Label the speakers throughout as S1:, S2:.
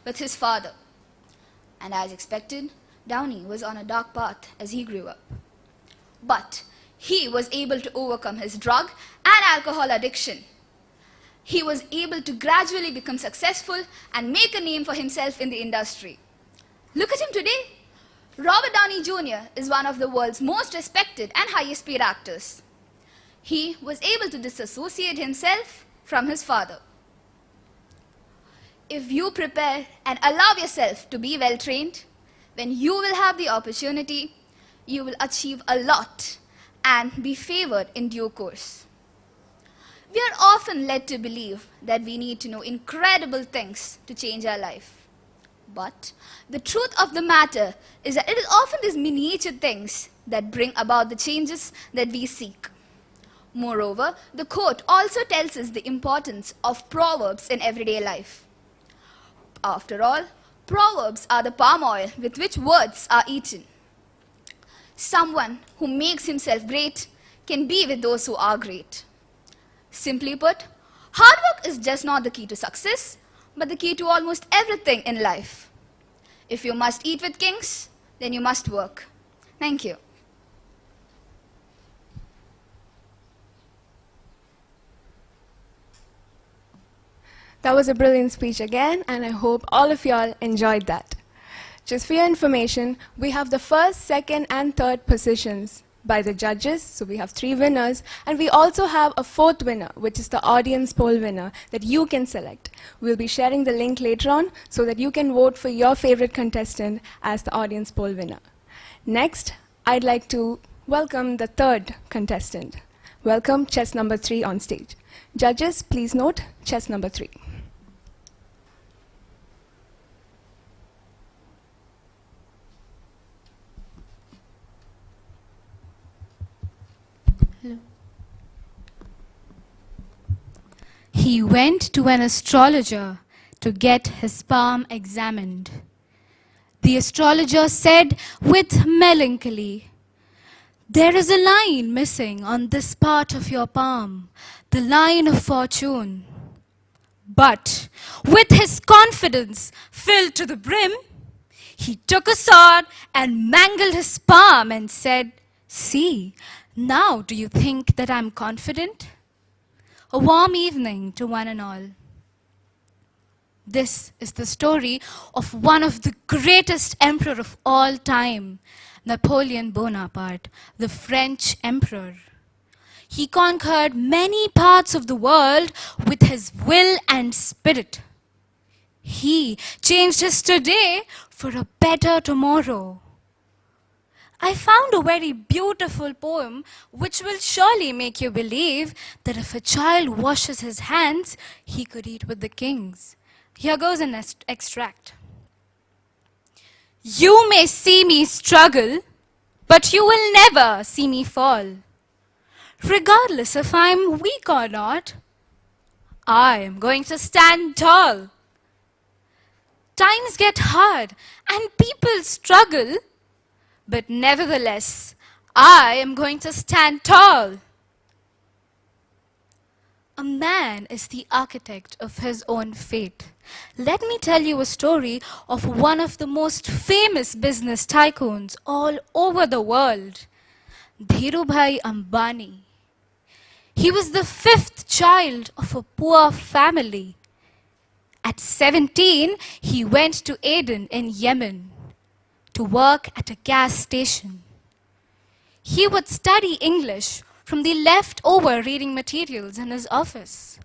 S1: with his father. And as expected, Downey was on a dark path as he grew up. But he was able to overcome his drug and alcohol addiction. He was able to gradually become successful and make a name for himself in the industry. Look at him today. Robert Downey Jr. is one of the world's most respected and highest paid actors. He was able to disassociate himself from his father. If you prepare and allow yourself to be well trained, then you will have the opportunity, you will achieve a lot and be favored in due course. We are often led to believe that we need to know incredible things to change our life. But the truth of the matter is that it is often these miniature things that bring about the changes that we seek. Moreover, the quote also tells us the importance of proverbs in everyday life. After all, proverbs are the palm oil with which words are eaten. Someone who makes himself great can be with those who are great. Simply put, hard work is just not the key to success, but the key to almost everything in life. If you must eat with kings, then you must work. Thank you.
S2: That was a brilliant speech again, and I hope all of y'all enjoyed that. Just for your information, we have the first, second, and third positions by the judges, so we have 3 winners, and we also have a 4th winner, which is the audience poll winner that you can select. We'll be sharing the link later on so that you can vote for your favorite contestant as the audience poll winner. Next, I'd like to welcome the 3rd contestant. Welcome chess number 3 on stage. Judges, please note chess number 3.
S3: Hello. He went to an astrologer to get his palm examined. The astrologer said with melancholy, "There is a line missing on this part of your palm, the line of fortune." But with his confidence filled to the brim, he took a sword and mangled his palm and said, "See, now do you think that I'm confident?" A warm evening to one and all. This is the story of one of the greatest emperor of all time, Napoleon Bonaparte, the French emperor. He conquered many parts of the world with his will and spirit. He changed his today for a better tomorrow. I found a very beautiful poem which will surely make you believe that if a child washes his hands, he could eat with the kings. Here goes an extract. You may see me struggle, but you will never see me fall. Regardless if I'm weak or not, I am going to stand tall. Times get hard and people struggle, but nevertheless, I am going to stand tall. A man is the architect of his own fate. Let me tell you a story of one of the most famous business tycoons all over the world, Dhirubhai Ambani. He was the 5th child of a poor family. At 17, he went to Aden in Yemen to work at a gas station. He would study English from the leftover reading materials in his office.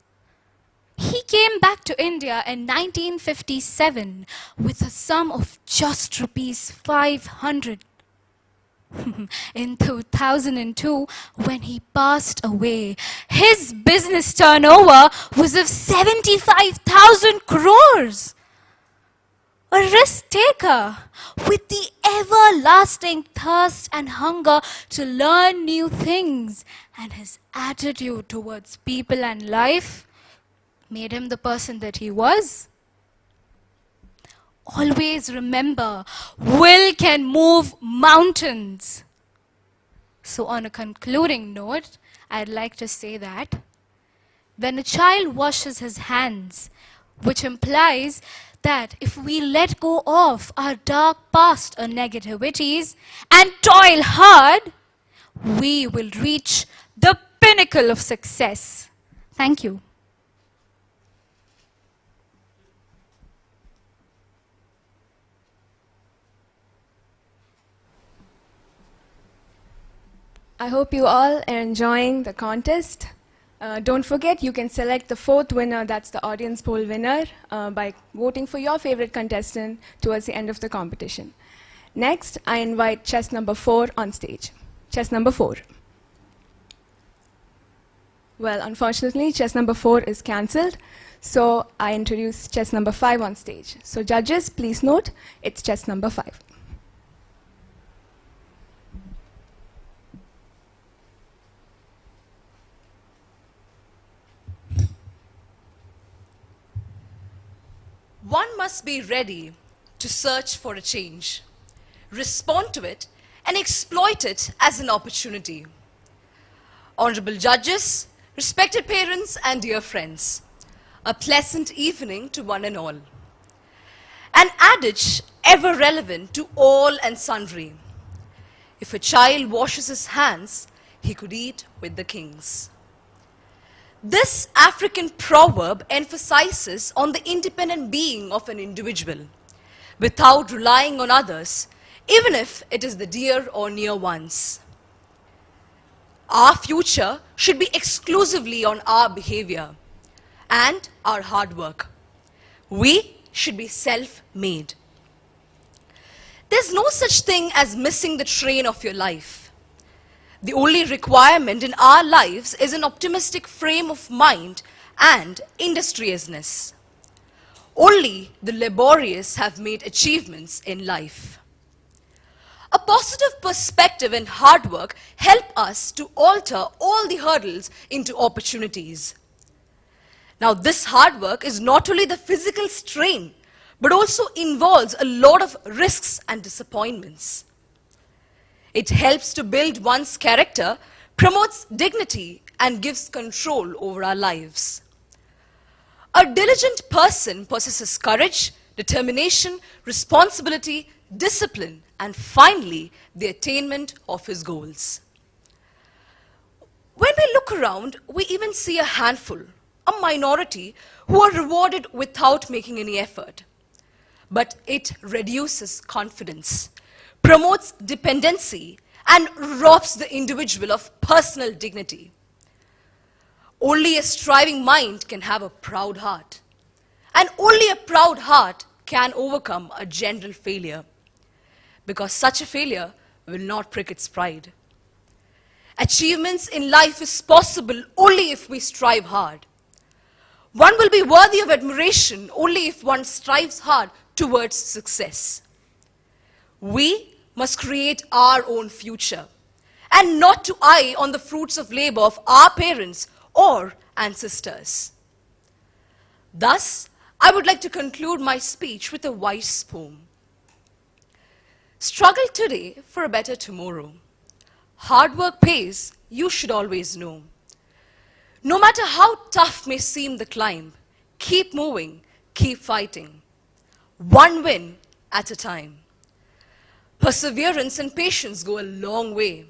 S3: He came back to India in 1957 with a sum of just rupees 500. In 2002, when he passed away, his business turnover was of 75,000 crores. A risk taker with the everlasting thirst and hunger to learn new things, and his attitude towards people and life made him the person that he was. Always remember, will can move mountains. So on a concluding note, I'd like to say that when a child washes his hands which implies that if we let go of our dark past or negativities and toil hard, we will reach the pinnacle of success. Thank you.
S2: I hope you all are enjoying the contest. Don't forget, you can select the fourth winner, that's the audience poll winner, by voting for your favorite contestant towards the end of the competition. Next, I invite chess number 4 on stage. Chess number 4. Well, unfortunately, chess number 4 is cancelled, so I introduce chess number 5 on stage. So judges, please note, it's chess number 5.
S4: One must be ready to search for a change, respond to it, and exploit it as an opportunity. Honorable judges, respected parents, and dear friends, a pleasant evening to one and all. An adage ever relevant to all and sundry. If a child washes his hands, he could eat with the kings. This African proverb emphasizes on the independent being of an individual, without relying on others, even if it is the dear or near ones. Our future should be exclusively on our behavior and our hard work. We should be self-made. There's no such thing as missing the train of your life. The only requirement in our lives is an optimistic frame of mind and industriousness. Only the laborious have made achievements in life. A positive perspective and hard work help us to alter all the hurdles into opportunities. Now, this hard work is not only the physical strain, but also involves a lot of risks and disappointments. It helps to build one's character, promotes dignity, and gives control over our lives. A diligent person possesses courage, determination, responsibility, discipline, and finally, the attainment of his goals. When we look around, we even see a handful, a minority, who are rewarded without making any effort. But it reduces confidence, promotes dependency, and robs the individual of personal dignity. Only a striving mind can have a proud heart, and only a proud heart can overcome a general failure, because such a failure will not prick its pride. Achievements in life is possible only if we strive hard. One will be worthy of admiration only if one strives hard towards success. We must create our own future and not to eye on the fruits of labor of our parents or ancestors. Thus, I would like to conclude my speech with a wise poem. Struggle today for a better tomorrow. Hard work pays, you should always know. No matter how tough may seem the climb, keep moving, keep fighting. One win at a time. Perseverance and patience go a long way,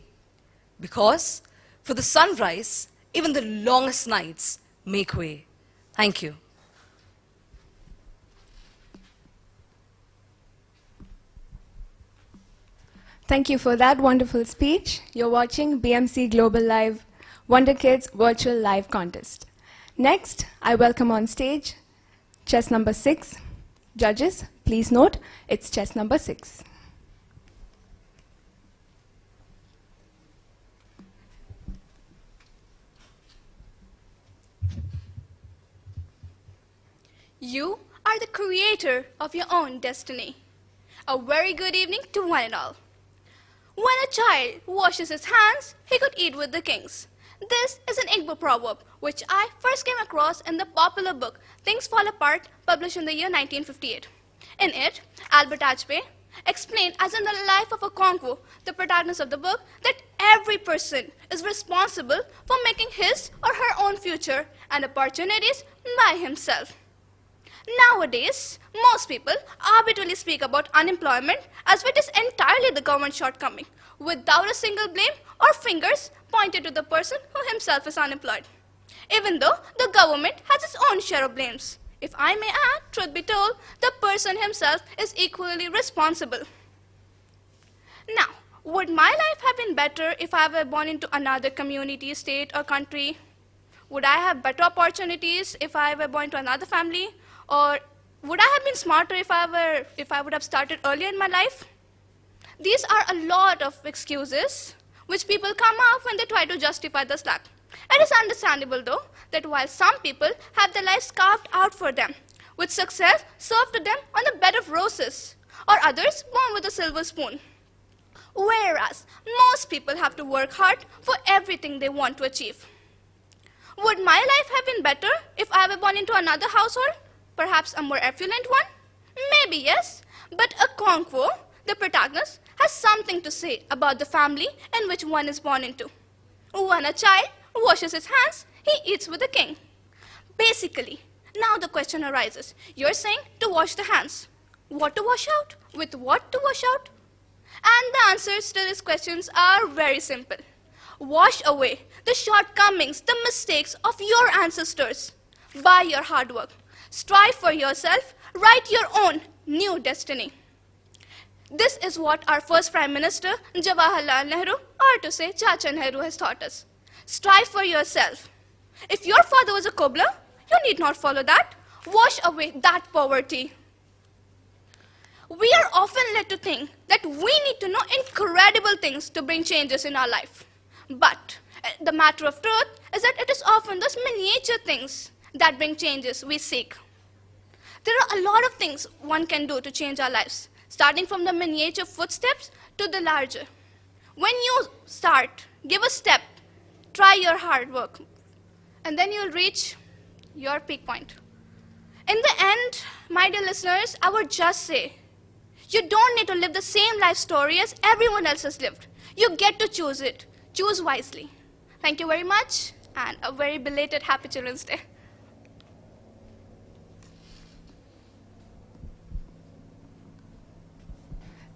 S4: because for the sunrise, even the longest nights make way. Thank you.
S2: Thank you for that wonderful speech. You're watching BMC Global Live Wonder Kids Virtual Live Contest. Next, I welcome on stage chess number 6. Judges, please note, it's chess number 6.
S1: You are the creator of your own destiny. A very good evening to one and all. When a child washes his hands, he could eat with the kings. This is an Igbo proverb, which I first came across in the popular book Things Fall Apart, published in the year 1958. In it, Albert Ajpe explained, as in the life of a Congo, the protagonist of the book, that every person is responsible for making his or her own future and opportunities by himself.
S5: Nowadays, most people arbitrarily speak about unemployment as if it is entirely the government's shortcoming, without a single blame or fingers pointed to the person who himself is unemployed. Even though the government has its own share of blames. If I may add, truth be told, the person himself is equally responsible. Now, would my life have been better if I were born into another community, state, or country? Would I have better opportunities if I were born into another family? Or would I have been smarter if I would have started earlier in my life? These are a lot of excuses which people come up when they try to justify the slack. It is understandable, though, that while some people have their lives carved out for them, with success served to them on a bed of roses, or others born with a silver spoon. Whereas most people have to work hard for everything they want to achieve. Would my life have been better if I were born into another household? Perhaps a more affluent one? Maybe yes, but a conquo, the protagonist, has something to say about the family in which one is born into. When a child washes his hands, he eats with the king. Basically, now the question arises. You're saying to wash the hands. What to wash out? With what to wash out? And the answers to these questions are very simple. Wash away the shortcomings, the mistakes of your ancestors by your hard work. Strive for yourself, write your own new destiny. This is what our first Prime Minister, Jawaharlal Nehru, or to say Chacha Nehru, has taught us. Strive for yourself. If your father was a cobbler, you need not follow that. Wash away that poverty. We are often led to think that we need to know incredible things to bring changes in our life. But the matter of truth is that it is often those miniature things that bring changes we seek. There are a lot of things one can do to change our lives, starting from the miniature footsteps to the larger. When you start, give a step, try your hard work, and then you'll reach your peak point. In the end, my dear listeners, I would just say, you don't need to live the same life story as everyone else has lived. You get to choose it. Choose wisely. Thank you very much, and a very belated Happy Children's Day.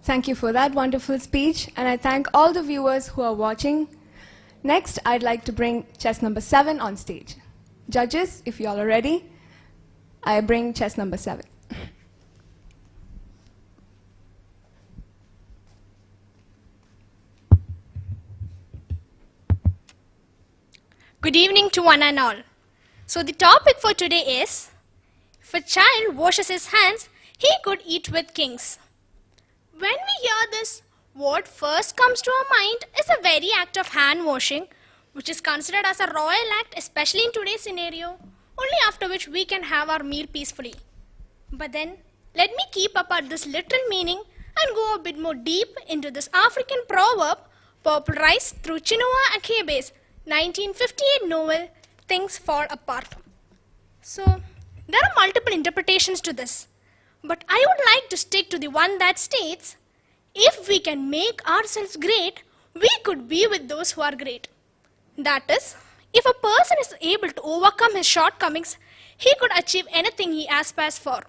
S2: Thank you for that wonderful speech, and I thank all the viewers who are watching. Next, I'd like to bring chess number 7 on stage. Judges, if you all are ready, I bring chess number 7.
S6: Good evening to one and all. So the topic for today is, if a child washes his hands, he could eat with kings. When we hear this, what first comes to our mind is the very act of hand washing, which is considered as a royal act, especially in today's scenario, only after which we can have our meal peacefully. But then, let me keep apart this literal meaning and go a bit more deep into this African proverb popularized through Chinua Achebe's 1958 novel, Things Fall Apart. So, there are multiple interpretations to this, but I would like to stick to the one that states, if we can make ourselves great, we could be with those who are great. That is, if a person is able to overcome his shortcomings, he could achieve anything he aspires for.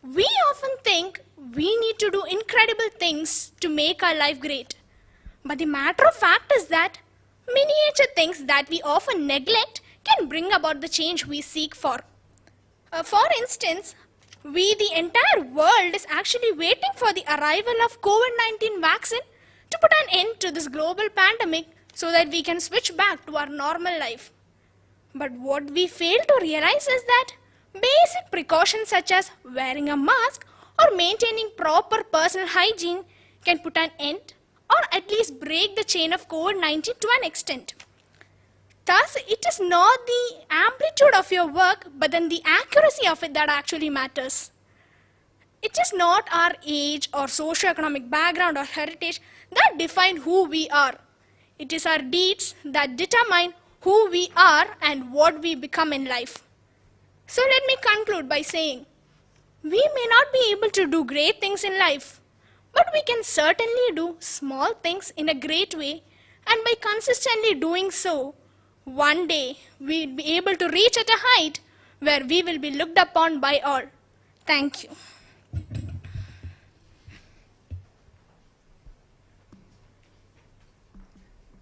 S6: We often think we need to do incredible things to make our life great. But the matter of fact is that miniature things that we often neglect can bring about the change we seek for. For instance, the entire world is actually waiting for the arrival of COVID-19 vaccine to put an end to this global pandemic so that we can switch back to our normal life. But what we fail to realize is that basic precautions such as wearing a mask or maintaining proper personal hygiene can put an end or at least break the chain of COVID-19 to an extent. Thus, it is not the amplitude of your work, but then the accuracy of it that actually matters. It is not our age or socioeconomic background or heritage that define who we are. It is our deeds that determine who we are and what we become in life. So let me conclude by saying, we may not be able to do great things in life, but we can certainly do small things in a great way, and by consistently doing so, one day we'll be able to reach at a height where we will be looked upon by all. Thank you.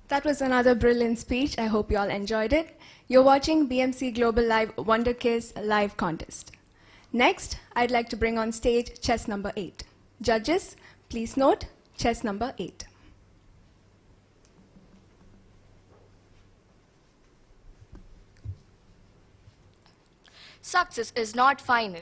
S2: That was another brilliant speech. I hope you all enjoyed it. You're watching BMC Global Live Wonder Kids Live Contest. Next, I'd like to bring on stage chess number 8. Judges, please note chess number 8.
S7: Success is not final.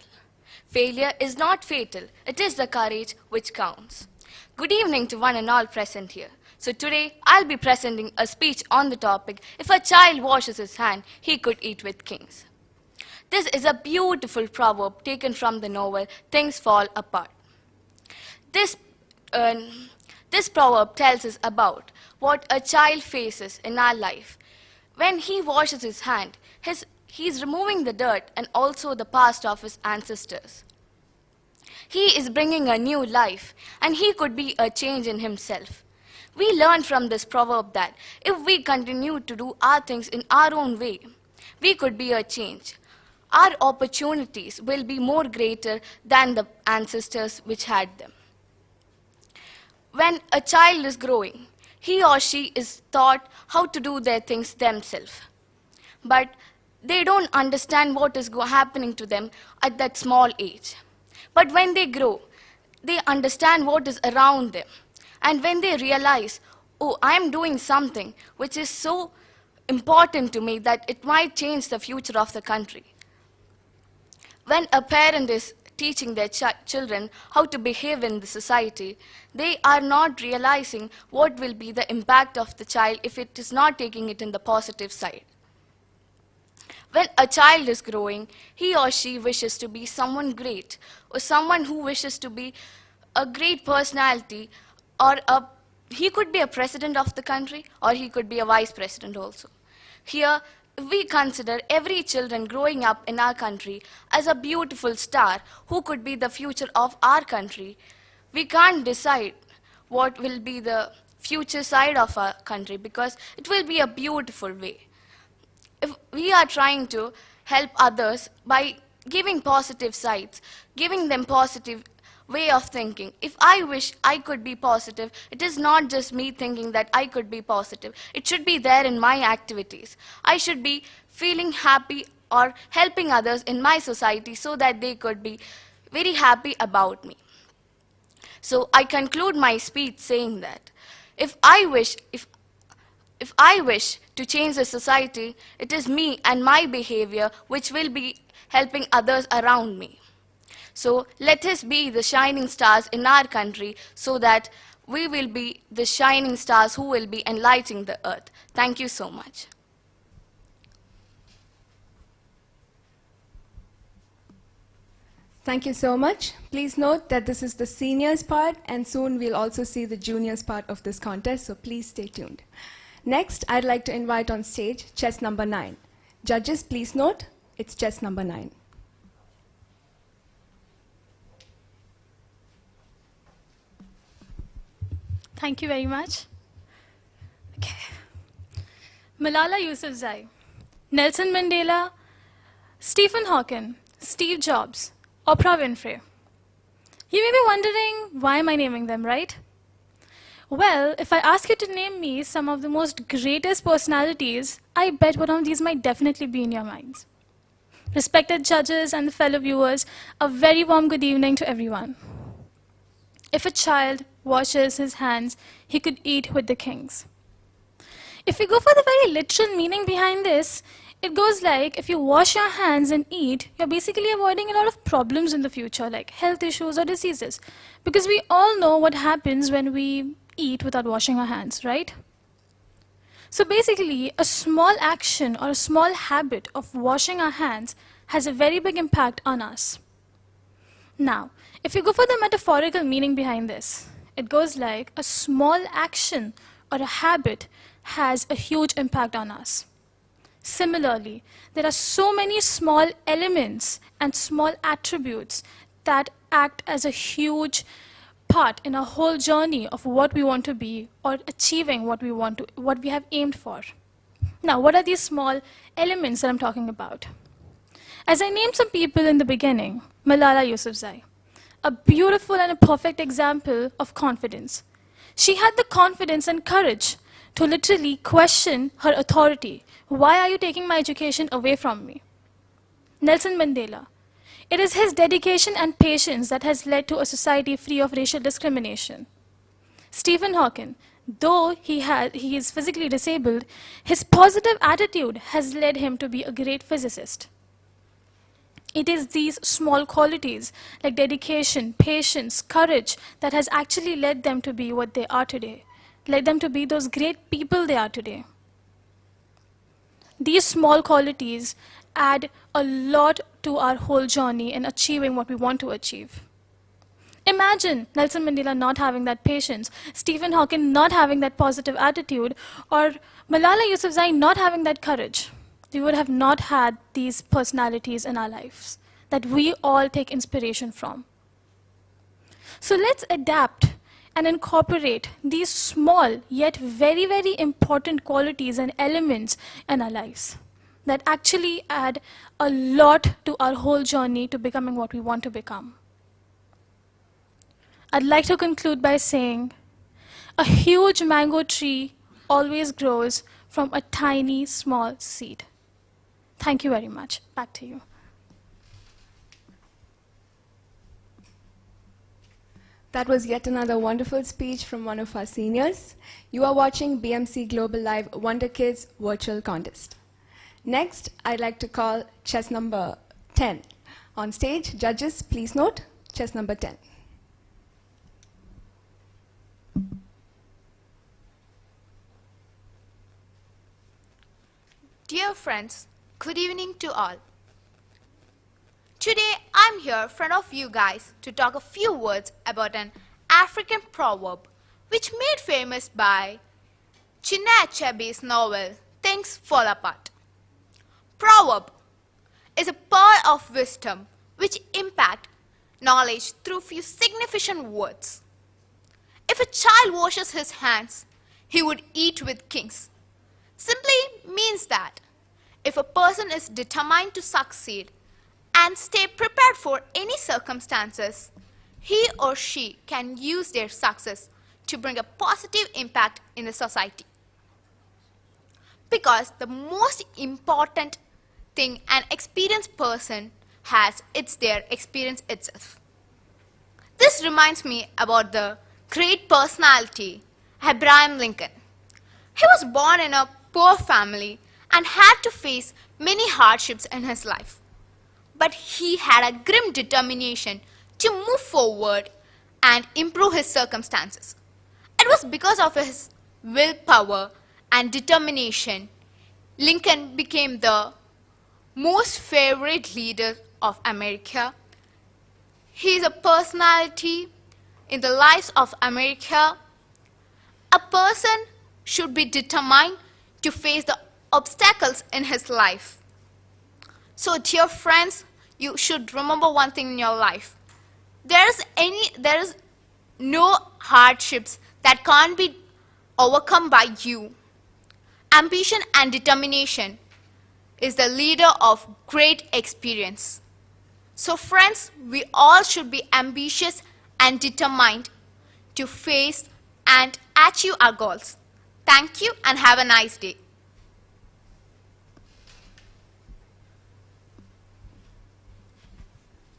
S7: Failure is not fatal. It is the courage which counts. Good evening to one and all present here. So today, I'll be presenting a speech on the topic, if a child washes his hand, he could eat with kings. This is a beautiful proverb taken from the novel Things Fall Apart. This proverb tells us about what a child faces in our life. When he washes his hand, he's removing the dirt and also the past of his ancestors. He is bringing a new life, and he could be a change in himself. We learn from this proverb that if we continue to do our things in our own way, we could be a change. Our opportunities will be more greater than the ancestors which had them. When a child is growing, he or she is taught how to do their things themselves. But they don't understand what is happening to them at that small age. But when they grow, they understand what is around them. And when they realize, oh, I'm doing something which is so important to me that it might change the future of the country. When a parent is teaching their children how to behave in the society, they are not realizing what will be the impact of the child if it is not taking it in the positive side. When a child is growing, he or she wishes to be someone great, or someone who wishes to be a great personality, or he could be a president of the country, or he could be a vice president also. Here, if we consider every children growing up in our country as a beautiful star who could be the future of our country, we can't decide what will be the future side of our country because it will be a beautiful way. If we are trying to help others by giving positive sides, giving them positive way of thinking. If I wish I could be positive, it is not just me thinking that I could be positive. It should be there in my activities. I should be feeling happy or helping others in my society so that they could be very happy about me. So I conclude my speech saying that if I wish to change the society, it is me and my behavior which will be helping others around me. So let us be the shining stars in our country so that we will be the shining stars who will be enlightening the earth. Thank you so much.
S2: Thank you so much. Please note that this is the seniors part, and soon we'll also see the juniors part of this contest, so please stay tuned. Next, I'd like to invite on stage chess number 9. Judges, please note, it's chess number 9.
S3: Thank you very much. Okay. Malala Yousafzai, Nelson Mandela, Stephen Hawking, Steve Jobs, Oprah Winfrey. You may be wondering, why am I naming them, right? Well, if I ask you to name me some of the most greatest personalities, I bet one of these might definitely be in your minds. Respected judges and fellow viewers, a very warm good evening to everyone. If a child washes his hands, he could eat with the kings. If we go for the very literal meaning behind this, it goes like, if you wash your hands and eat, you're basically avoiding a lot of problems in the future, like health issues or diseases. Because we all know what happens when we eat without washing our hands, right? So basically, a small action or a small habit of washing our hands has a very big impact on us. Now, if you go for the metaphorical meaning behind this, it goes like a small action or a habit has a huge impact on us. Similarly, there are so many small elements and small attributes that act as a huge part in our whole journey of what we want to be or achieving what we have aimed for. Now, what are these small elements that I'm talking about?
S6: As I named some people in the beginning, Malala Yousafzai, a beautiful and a perfect example of confidence. She had the confidence and courage to literally question her authority. Why are you taking my education away from me? Nelson Mandela. It is his dedication and patience that has led to a society free of racial discrimination. Stephen Hawking. Though he is physically disabled, his positive attitude has led him to be a great physicist. It is these small qualities like dedication, patience, courage that has actually led them to be what they are today, led them to be those great people they are today. These small qualities add a lot to our whole journey in achieving what we want to achieve. Imagine Nelson Mandela not having that patience, Stephen Hawking not having that positive attitude, or Malala Yousafzai not having that courage. We would have not had these personalities in our lives that we all take inspiration from. So let's adapt and incorporate these small yet very, very important qualities and elements in our lives that actually add a lot to our whole journey to becoming what we want to become. I'd like to conclude by saying, a huge mango tree always grows from a tiny, small seed. Thank you very much. Back to you.
S2: That was yet another wonderful speech from one of our seniors. You are watching BMC Global Live Wonder Kids Virtual Contest. Next, I'd like to call chess number 10. On stage, judges, please note, chess number 10.
S8: Dear friends, good evening to all. Today I'm here in front of you guys to talk a few words about an African proverb which made famous by Chinua Achebe's novel Things Fall Apart. Proverb is a pearl of wisdom which impact knowledge through few significant words. If a child washes his hands, he would eat with kings. Simply means that if a person is determined to succeed and stay prepared for any circumstances, he or she can use their success to bring a positive impact in the society. Because the most important thing an experienced person has, it's their experience itself. This reminds me about the great personality, Abraham Lincoln. He was born in a poor family and had to face many hardships in his life. But he had a grim determination to move forward and improve his circumstances. It was because of his willpower and determination, Lincoln became the most favorite leader of America. He is a personality in the lives of America. A person should be determined to face the obstacles in his life. So dear friends, you should remember one thing in your life. There is no hardships that can't be overcome by you. Ambition and determination is the leader of great experience. So friends, we all should be ambitious and determined to face and achieve our goals. Thank you and have a nice day.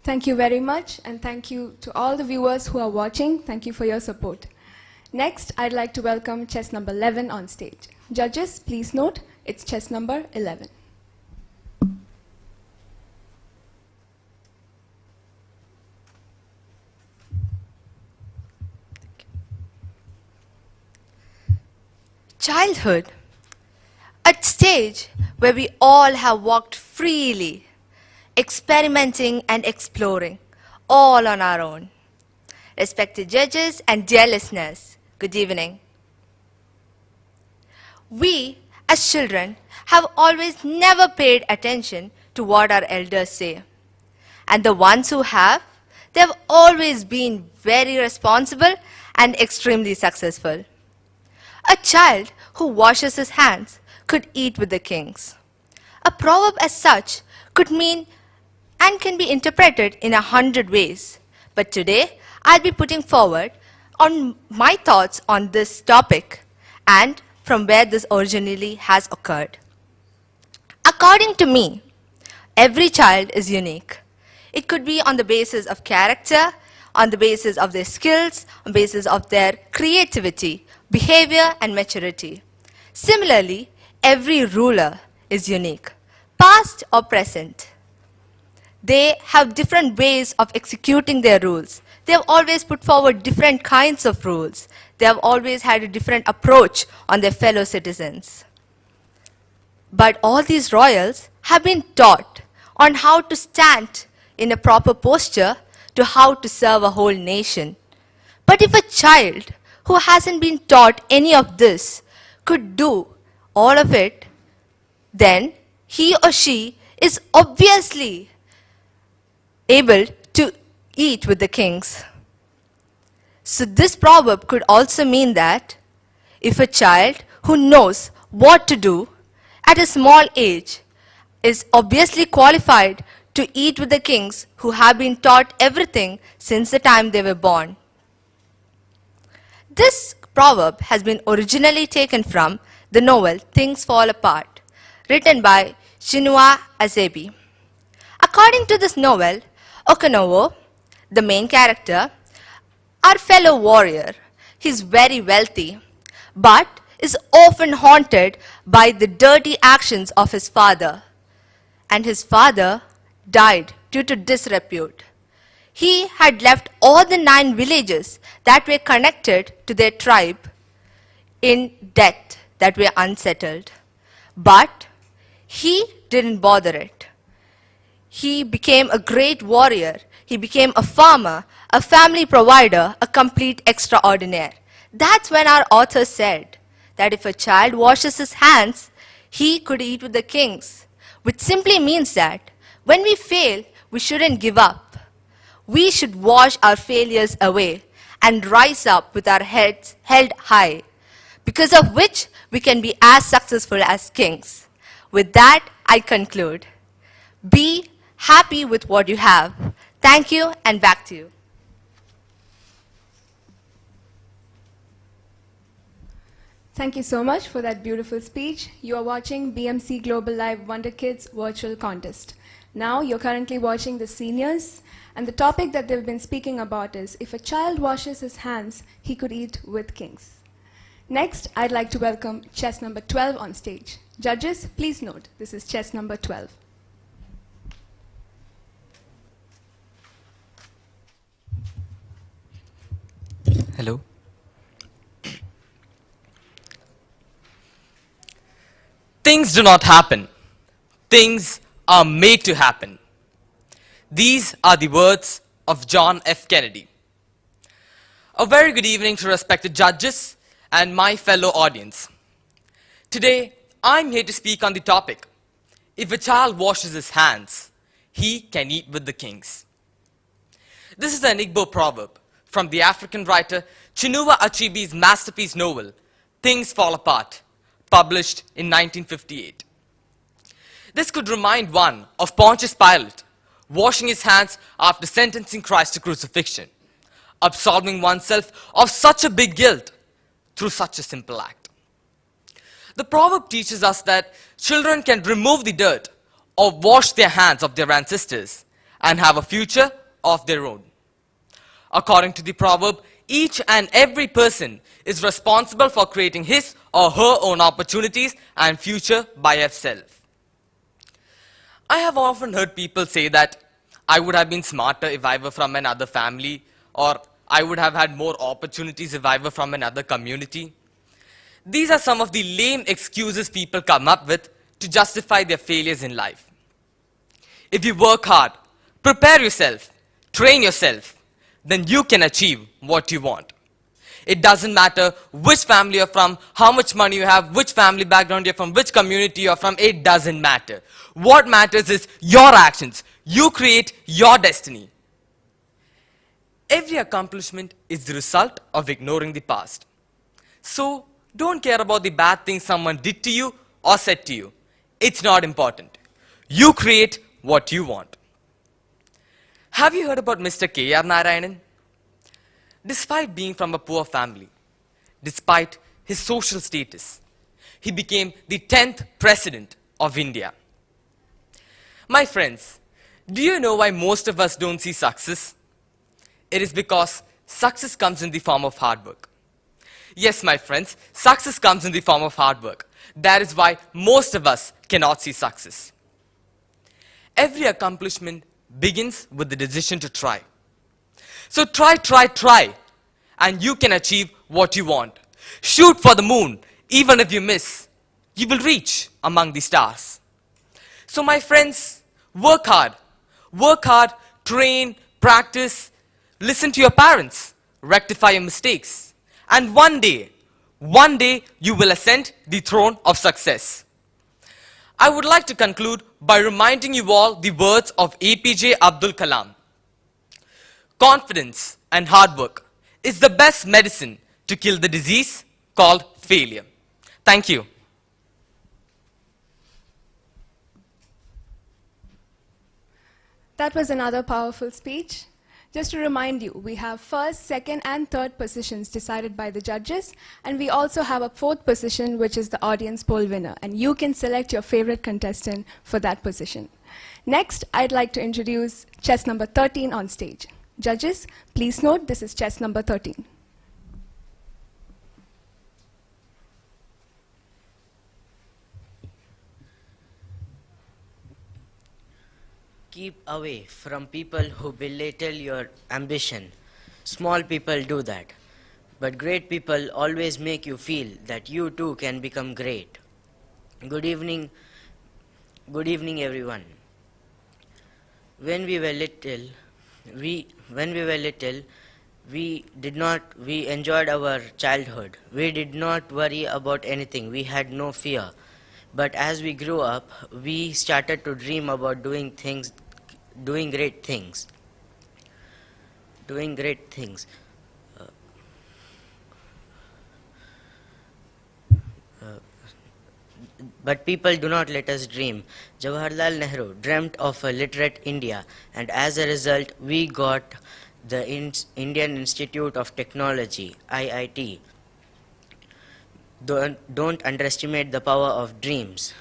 S2: Thank you very much, and thank you to all the viewers who are watching. Thank you for your support. Next, I'd like to welcome chess number 11 on stage. Judges, please note, it's chess number 11.
S4: Childhood, a stage where we all have walked freely, experimenting and exploring, all on our own. Respected judges and dear listeners, good evening. We, as children, have always never paid attention to what our elders say. And the ones who have, they have always been very responsible and extremely successful. A child who washes his hands could eat with the kings. A proverb as such could mean
S9: and can be interpreted in 100 ways. But today, I'll be putting forward on my thoughts on this topic and from where this originally has occurred. According to me, every child is unique. It could be on the basis of character, on the basis of their skills, on the basis of their creativity, behavior, and maturity. Similarly, every ruler is unique, past or present. They have different ways of executing their rules. They have always put forward different kinds of rules. They have always had a different approach on their fellow citizens. But all these royals have been taught on how to stand in a proper posture to how to serve a whole nation. But if a child who hasn't been taught any of this could do all of it, then he or she is obviously able to eat with the kings. So this proverb could also mean that if a child who knows what to do at a small age is obviously qualified to eat with the kings who have been taught everything since the time they were born. This proverb has been originally taken from the novel Things Fall Apart, written by Chinua Achebe. According to this novel, Okonowo, the main character, our fellow warrior, he's very wealthy, but is often haunted by the dirty actions of his father. And his father died due to disrepute. He had left all the 9 villages that were connected to their tribe in debt, that were unsettled. But he didn't bother it. He became a great warrior. He became a farmer, a family provider, a complete extraordinaire. That's when our author said that if a child washes his hands, he could eat with the kings, which simply means that when we fail, we shouldn't give up. We should wash our failures away and rise up with our heads held high, because of which we can be as successful as kings. With that, I conclude. Be happy with what you have. Thank you, and back to you.
S2: Thank you so much for that beautiful speech. You are watching BMC Global Live Wonder Kids virtual contest. Now you're currently watching the seniors, and the topic that they've been speaking about is if a child washes his hands, he could eat with kings. Next, I'd like to welcome chess number 12 on stage. Judges, please note, this is chess number 12.
S10: Hello. Things do not happen. Things are made to happen. These are the words of John F. Kennedy. A very good evening to respected judges and my fellow audience. Today, I'm here to speak on the topic, if a child washes his hands, he can eat with the kings. This is an Igbo proverb from the African writer Chinua Achebe's masterpiece novel, Things Fall Apart, published in 1958. This could remind one of Pontius Pilate washing his hands after sentencing Christ to crucifixion, absolving oneself of such a big guilt through such a simple act. The proverb teaches us that children can remove the dirt or wash their hands of their ancestors and have a future of their own. According to the proverb, each and every person is responsible for creating his or her own opportunities and future by herself. I have often heard people say that I would have been smarter if I were from another family, or I would have had more opportunities if I were from another community. These are some of the lame excuses people come up with to justify their failures in life. If you work hard, prepare yourself, train yourself, then you can achieve what you want. It doesn't matter which family you're from, how much money you have, which family background you're from, which community you're from, it doesn't matter. What matters is your actions. You create your destiny. Every accomplishment is the result of ignoring the past. So, don't care about the bad things someone did to you or said to you. It's not important. You create what you want. Have you heard about Mr. K.R. Narayanan? Despite being from a poor family, despite his social status, he became the 10th president of India. My friends, do you know why most of us don't see success? It is because success comes in the form of hard work. Yes, my friends, success comes in the form of hard work. That is why most of us cannot see success. Every accomplishment begins with the decision to try. So try, and you can achieve what you want. Shoot for the moon. Even if you miss, you will reach among the stars. So my friends, work hard. Work hard, train, practice, listen to your parents, rectify your mistakes. And one day you will ascend the throne of success. I would like to conclude by reminding you all the words of APJ Abdul Kalam. Confidence and hard work is the best medicine to kill the disease called failure. Thank you.
S2: That was another powerful speech. Just to remind you, we have first, second, and third positions decided by the judges, and we also have a fourth position, which is the audience poll winner, and you can select your favorite contestant for that position. Next, I'd like to introduce chess number 13 on stage. Judges, please note this is chess number 13.
S11: Keep away from people who belittle your ambition. Small people do that. But great people always make you feel that you too can become great. Good evening everyone. When we were little, we enjoyed our childhood. We did not worry about anything. We had no fear. But as we grew up, we started to dream about doing great things. But people do not let us dream. Jawaharlal Nehru dreamt of a literate India, and as a result, we got the Indian Institute of Technology, IIT. Don't underestimate the power of dreams.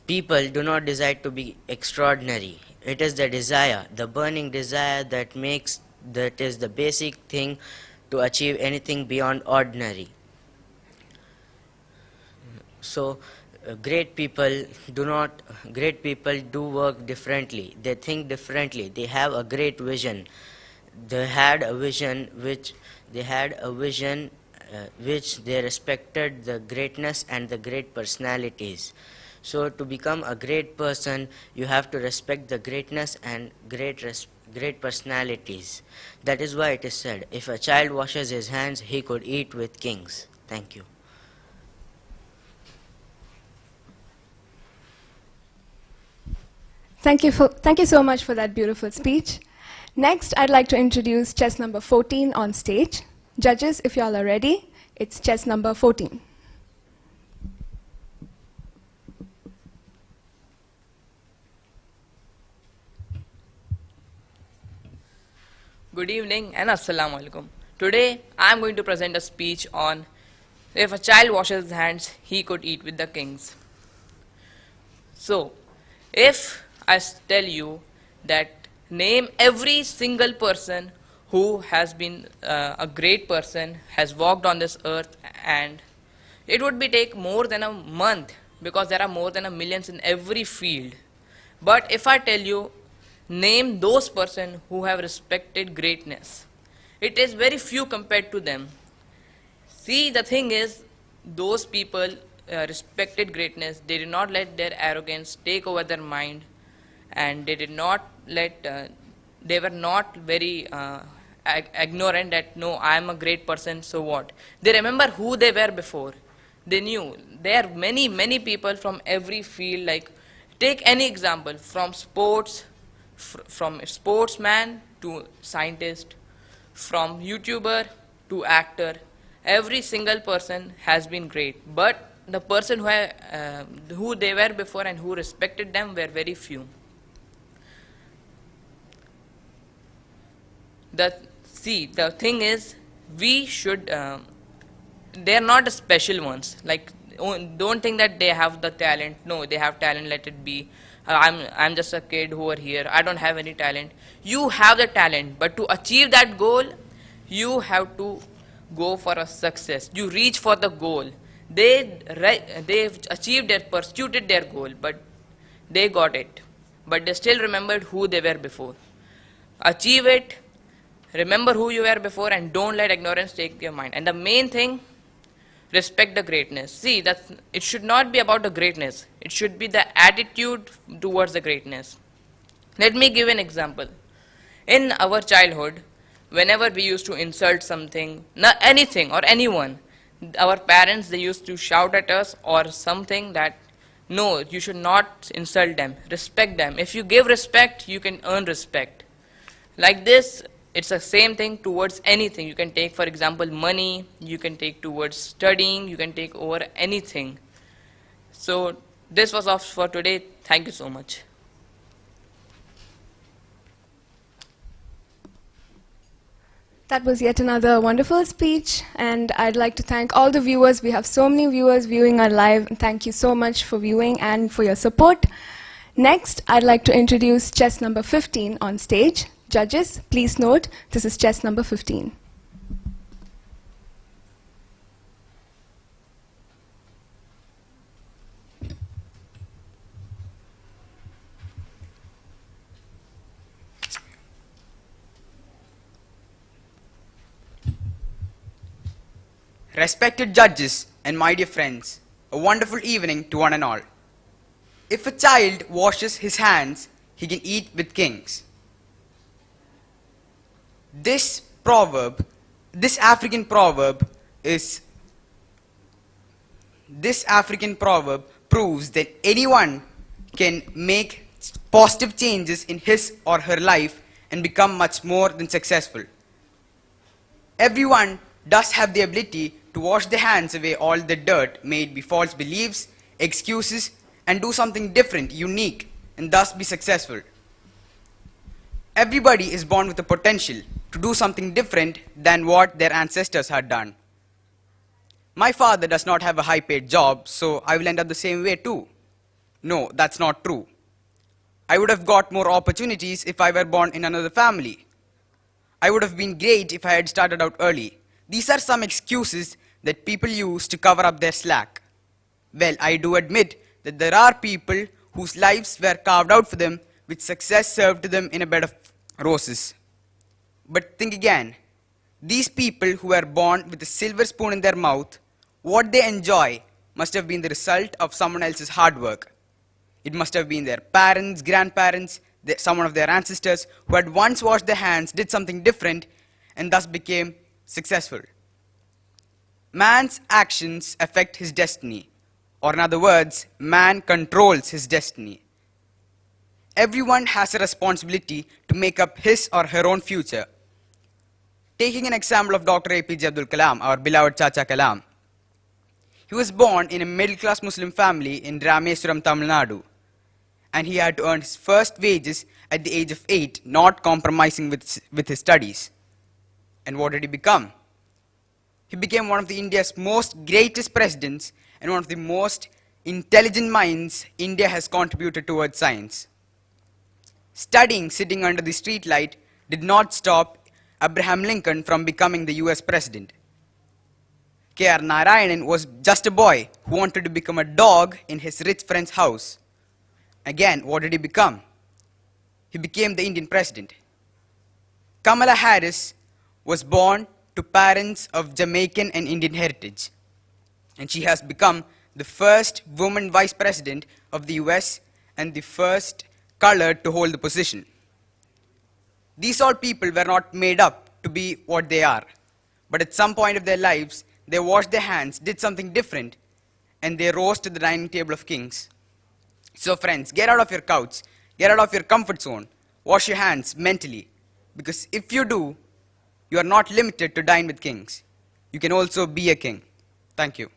S11: People do not desire to be extraordinary. It is the desire, the burning desire that is the basic thing to achieve anything beyond ordinary. So, great people do work differently. They think differently. They have a great vision. They had a vision which they respected the greatness and the great personalities. So to become a great person, you have to respect the greatness and great personalities. That is why it is said, if a child washes his hands, he could eat with kings. Thank you.
S2: Thank you so much for that beautiful speech. Next, I'd like to introduce chess number 14 on stage. Judges, if you all are ready, it's chess number 14.
S12: Good evening and Assalamu alaikum. Today I am going to present a speech on if a child washes his hands, he could eat with the kings. So, if I tell you that name every single person who has been a great person, has walked on this earth, and it would take more than a month because there are more than 1 million in every field. But if I tell you, name those persons who have respected greatness, it is very few compared to them. See, the thing is, those people respected greatness. They did not let their arrogance take over their mind, and they did not let, they were not very ignorant that, no, I am a great person, so what? They remember who they were before. They knew. There are many, many people from every field, like, take any example, from sports, from sportsman to scientist, from YouTuber to actor. Every single person has been great, but the person who they were before and who respected them were very few. The thing is, we should, they're not the special ones. Like, don't think that they have the talent. No, they have talent, let it be. I'm just a kid over here. I don't have any talent. You have the talent, but to achieve that goal, you have to go for a success. You reach for the goal. They've achieved their, pursued their goal, but they got it. But they still remembered who they were before. Achieve it, remember who you were before, and don't let ignorance take your mind. And the main thing, respect the greatness. See, it should not be about the greatness. It should be the attitude towards the greatness. Let me give an example. In our childhood, whenever we used to insult something, anything or anyone, our parents, they used to shout at us or something that, no, you should not insult them. Respect them. If you give respect, you can earn respect. Like this, it's the same thing towards anything. You can take, for example, money, you can take towards studying, you can take over anything. So this was all for today. Thank you so much.
S2: That was yet another wonderful speech, and I'd like to thank all the viewers. We have so many viewers viewing our live, and thank you so much for viewing and for your support. Next, I'd like to introduce chess number 15 on stage. Judges, please note, this is chess number 15.
S13: Respected judges and my dear friends, a wonderful evening to one and all. If a child washes his hands, he can eat with kings. This African proverb proves that anyone can make positive changes in his or her life and become much more than successful. Everyone does have the ability to wash their hands away all the dirt made by false beliefs, excuses, and do something different, unique, and thus be successful. Everybody is born with the potential to do something different than what their ancestors had done. My father does not have a high-paid job, so I will end up the same way too. No, that's not true. I would have got more opportunities if I were born in another family. I would have been great if I had started out early. These are some excuses that people use to cover up their slack. Well, I do admit that there are people whose lives were carved out for them with success served to them in a bed of roses. But think again, these people who were born with a silver spoon in their mouth, what they enjoy must have been the result of someone else's hard work. It must have been their parents, grandparents, someone of their ancestors who had once washed their hands, did something different, and thus became successful. Man's actions affect his destiny, or in other words, man controls his destiny. Everyone has a responsibility to make up his or her own future. Taking an example of Dr. APJ Abdul Kalam, our beloved Chacha Kalam. He was born in a middle-class Muslim family in Rameswaram, Tamil Nadu, and he had to earn his first wages at the age of 8, not compromising with his studies. And what did he become? He became one of India's most greatest presidents and one of the most intelligent minds India has contributed towards science. Studying sitting under the streetlight did not stop Abraham Lincoln from becoming the US president. K.R. Narayanan was just a boy who wanted to become a dog in his rich friend's house. Again, what did he become? He became the Indian president. Kamala Harris was born to parents of Jamaican and Indian heritage, and she has become the first woman vice president of the US and the first colored to hold the position. These all people were not made up to be what they are, but at some point of their lives, they washed their hands, did something different, and they rose to the dining table of kings. So friends, get out of your couch, get out of your comfort zone, wash your hands mentally, because if you do, you are not limited to dine with kings. You can also be a king. Thank you.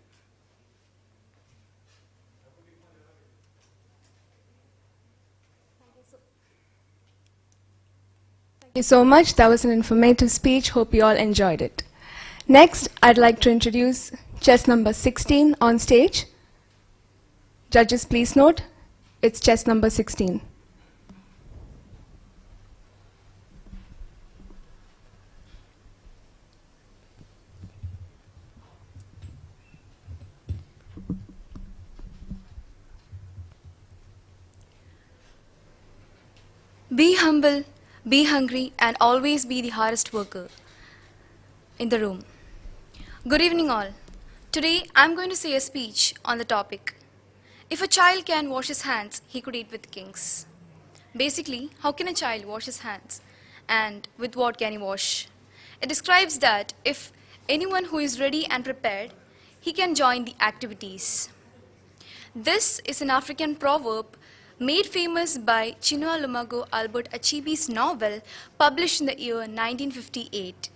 S2: Thank Thank you so much. That was an informative speech. Hope you all enjoyed it. Next, I'd like to introduce chess number 16 on stage. Judges, please note, it's chess number 16.
S3: Be humble, be hungry, and always be the hardest worker in the room. Good evening, all. Today, I'm going to say a speech on the topic. If a child can wash his hands, he could eat with kings. Basically, how can a child wash his hands? And with what can he wash? It describes that if anyone who is ready and prepared, he can join the activities. This is an African proverb made famous by Chinua Lumago Albert Achibi's novel published in the year 1958.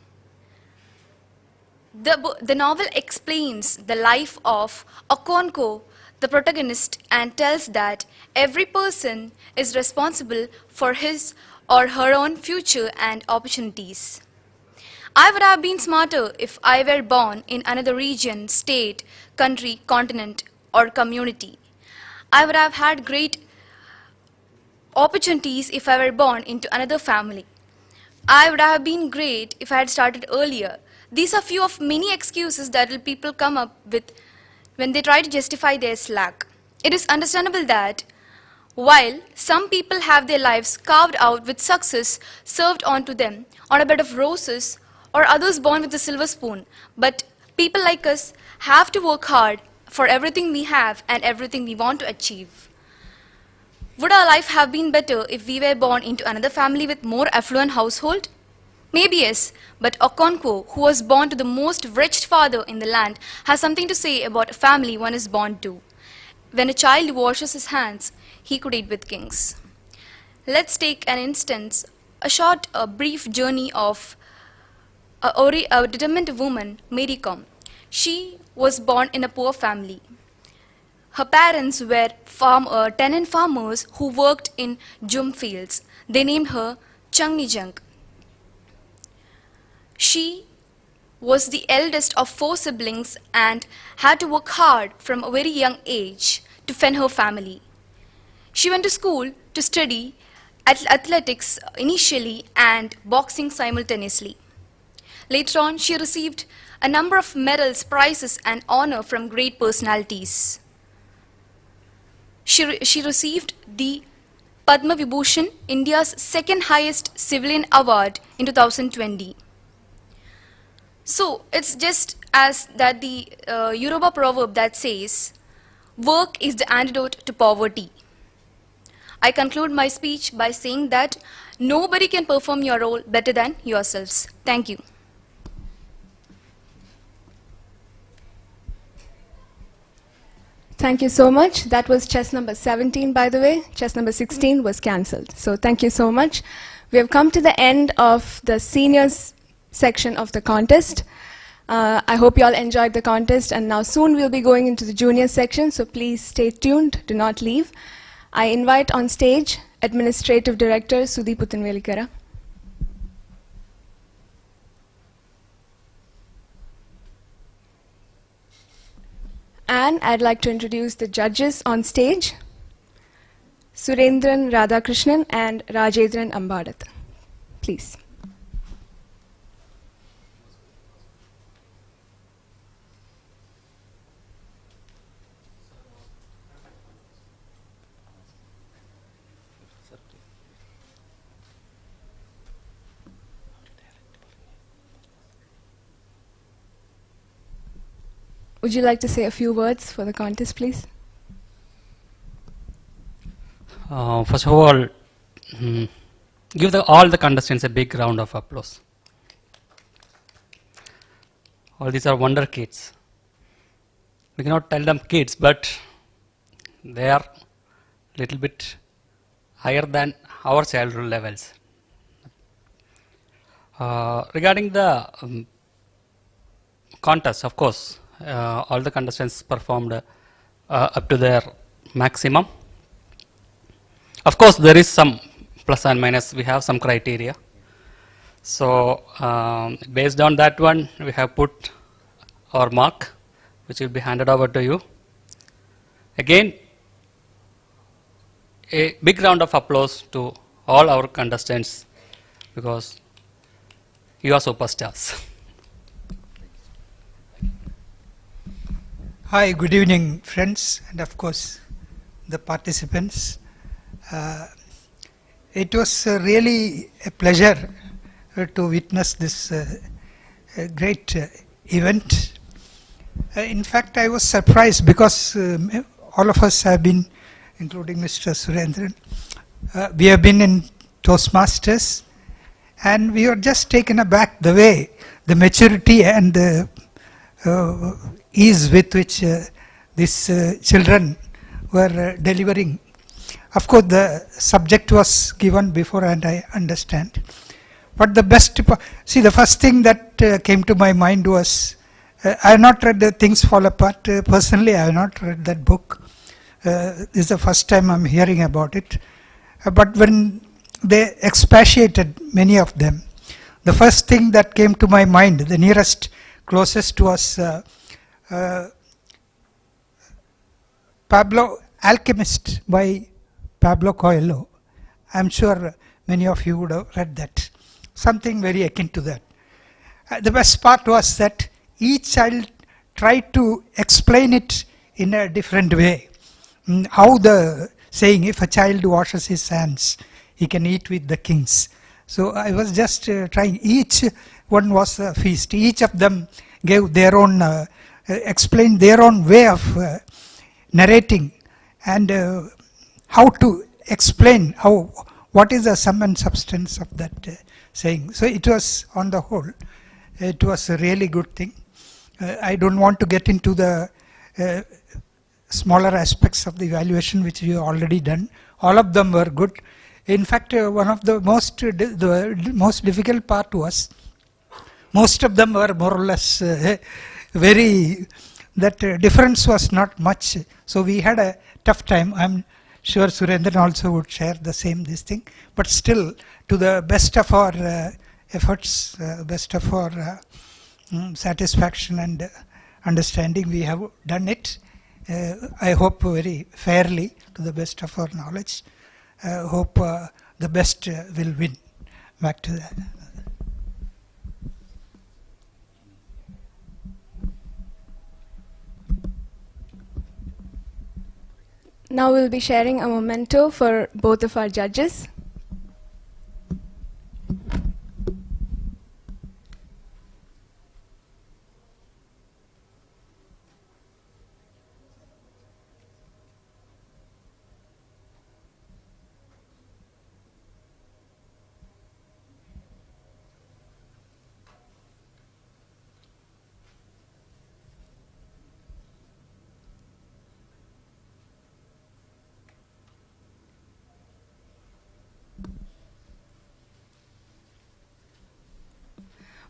S3: The novel explains the life of Okonkwo, the protagonist, and tells that every person is responsible for his or her own future and opportunities. I would have been smarter if I were born in another region, state, country, continent, or community. I would have had great opportunities if I were born into another family. I would have been great if I had started earlier. These are few of many excuses that people come up with when they try to justify their slack. It is understandable that while some people have their lives carved out with success served onto them on a bed of roses, or others born with a silver spoon, but people like us have to work hard for everything we have and everything we want to achieve. Would our life have been better if we were born into another family with more affluent household? Maybe yes, but Okonkwo, who was born to the most wretched father in the land, has something to say about a family one is born to. When a child washes his hands, he could eat with kings. Let's take an instance, a brief journey of a determined woman, Mary Kom. She was born in a poor family. Her parents were tenant farmers who worked in jum fields. They named her Changmi Jang. She was the eldest of 4 siblings and had to work hard from a very young age to fend her family. She went to school to study athletics initially and boxing simultaneously. Later on, she received a number of medals, prizes, and honor from great personalities. She received the Padma Vibhushan, India's second highest civilian award, in 2020. So it's just as that the Yoruba proverb that says, work is the antidote to poverty. I conclude my speech by saying that nobody can perform your role better than yourselves. Thank you.
S2: Thank you so much. That was chess number 17, by the way. Chess number 16 was cancelled. So thank you so much. We have come to the end of the seniors section of the contest. I hope you all enjoyed the contest, and now soon we'll be going into the junior section, so please stay tuned, do not leave. I invite on stage Administrative Director Sudeep Uttanvelikara. And I'd like to introduce the judges on stage, Surendran Radhakrishnan and Rajedran Ambadat. Please. Would you like to say a few words for the contest, please?
S14: First of all, give all the contestants a big round of applause. All these are wonder kids. We cannot tell them kids, but they are a little bit higher than our childhood levels. Regarding the contest, of course, all the contestants performed up to their maximum. Of course, there is some plus and minus. We have some criteria. So based on that one, we have put our mark, which will be handed over to you. Again, a big round of applause to all our contestants because you are superstars.
S15: Hi, good evening, friends, and of course, the participants. It was really a pleasure to witness this great event. In fact, I was surprised because all of us have been, including Mr. Surendran, we have been in Toastmasters, and we were just taken aback the way, the maturity and the ease with which these children were delivering. Of course, the subject was given before and I understand. But the best, see, the first thing that came to my mind was, I have not read the Things Fall Apart. Personally, I have not read that book. This is the first time I'm hearing about it. But when they expatiated, many of them, the first thing that came to my mind, the nearest, closest was Pablo Alchemist by Pablo Coelho. I'm sure many of you would have read that. Something very akin to that. The best part was that each child tried to explain it in a different way. How the saying, if a child washes his hands, he can eat with the kings. So I was just trying, each one was a feast. Each of them gave their own, explained their own way of narrating and how to explain what is the sum and substance of that saying. So it was, on the whole, it was a really good thing. I don't want to get into the smaller aspects of the evaluation which we have already done. All of them were good. In fact, one of the most difficult part was, most of them were more or less very, that difference was not much. So we had a tough time. I'm sure Surendran also would share the same this thing. But still, to the best of our efforts, best of our satisfaction and understanding, we have done it. I hope very fairly, to the best of our knowledge. Hope the best will win. Back to that.
S2: Now we'll be sharing a memento for both of our judges.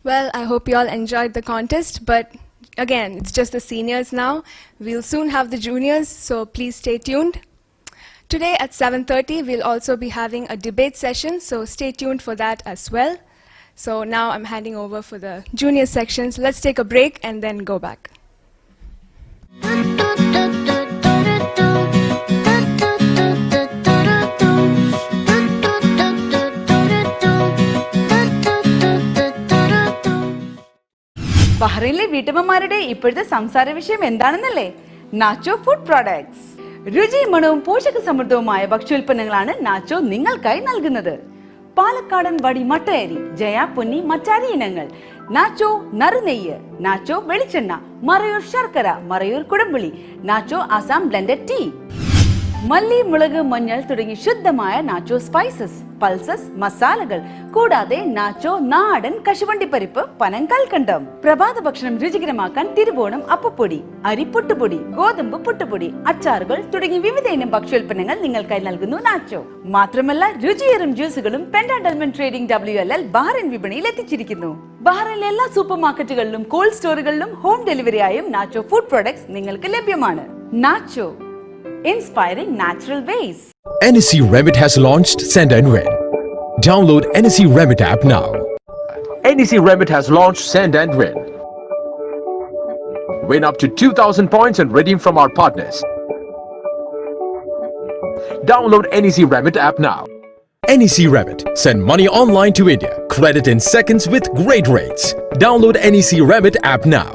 S2: Well, I hope you all enjoyed the contest, but again, it's just the seniors now. We'll soon have the juniors, so please stay tuned. Today at 7:30, we'll also be having a debate session, so stay tuned for that as well. So now I'm handing over for the junior sections. Let's take a break and then go back.
S16: ബഹ്റൈനിലെ വീട്ടമ്മമാരുടെ ഇപ്പോഴത്തെ സംസാര വിഷയം എന്താണെന്നല്ലേ? Nacho food products. രുചിയും മണവും പോഷക സമൃദ്ധവുമായ ഭക്ഷ്യോൽപ്പന്നങ്ങളാണ് nacho നിങ്ങൾക്കായി നൽകുന്നത്. പാലക്കാടൻ വടി മട്ടയരി, ജയ പൊന്നി മറ്റാരി ഇനങ്ങൾ, നാച്ചോ നറുനെയ്യ്, നാച്ചോ വെളിച്ചെണ്ണ, മറയൂർ ശർക്കര, മറയൂർ കുടംപുളി, നാച്ചോ ആസാം ബ്ലെൻഡഡ് ടീ, മല്ലി, മുളക്, മഞ്ഞൾ തുടങ്ങി ശുദ്ധമായ നാച്ചോ സ്പൈസസ്, പൾസസ്, മസാലകൾ, കൂടാതെ നാച്ചോ നാടൻ കശുവണ്ടിപ്പരിപ്പ്, പനം കൽക്കണ്ടം. പ്രഭാത ഭക്ഷണം രുചികരമാക്കാൻ തിരുവോണം അപ്പപ്പൊടി, അരിപ്പുട്ടുപൊടി, ഗോതമ്പ് പുട്ടുപൊടി, അച്ചാറുകൾ തുടങ്ങി വിവിധ ഇനം ഭക്ഷ്യോൽപ്പന്നങ്ങൾ നിങ്ങൾക്കായി നൽകുന്നു നാച്ചോ. മാത്രമല്ല, രുചിയേറും ജ്യൂസുകളും പെൻഡാഡൽമൻ ട്രേഡിംഗ് WLL ബഹ്റൈൻ വിപണിയിൽ എത്തിച്ചിരിക്കുന്നു. ബഹ്റൈനിലെ എല്ലാ സൂപ്പർ മാർക്കറ്റുകളിലും കോൾഡ് സ്റ്റോറുകളിലും ഹോം ഡെലിവറിയായും നാച്ചോ ഫുഡ് പ്രോഡക്ട്സ് നിങ്ങൾക്ക് ലഭ്യമാണ്. Nacho, inspiring natural ways.
S17: NSE Remit has launched Send and Win. Download NSE Remit app now. NEC Remit has launched Send and Win. Win up to 2,000 points and redeem from our partners. Download NEC Remit app now.
S18: NEC Remit. Send money online to India. Credit in seconds with great rates. Download NEC Remit app now.